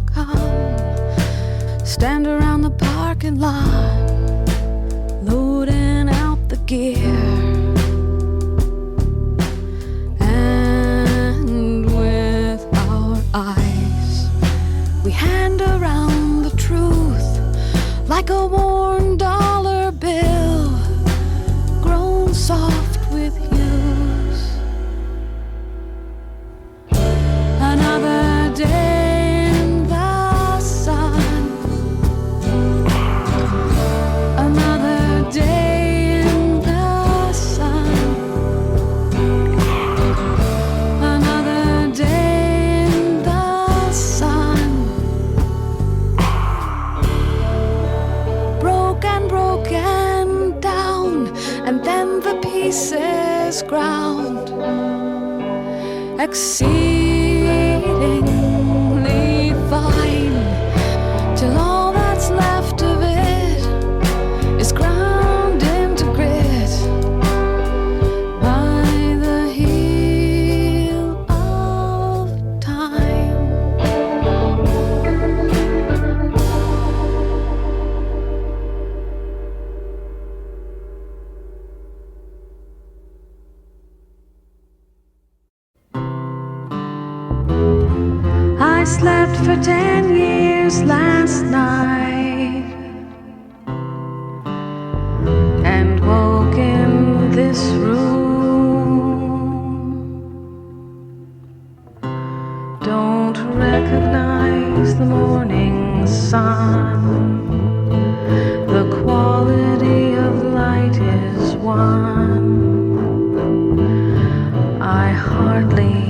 come. Stand around the parking lot, loading out the gear, and with our eyes we hand around the truth like a worn dollar bill, grown soft with use. Another day in the sun, another day in the sun, another day in the sun. Broken down, and then the pieces ground, exceedingly fine, till all that's left of it is ground into grit by the heel of time. I slept for 10 years last night and woke in this room. Don't recognize the morning sun. The quality of light is one. hardly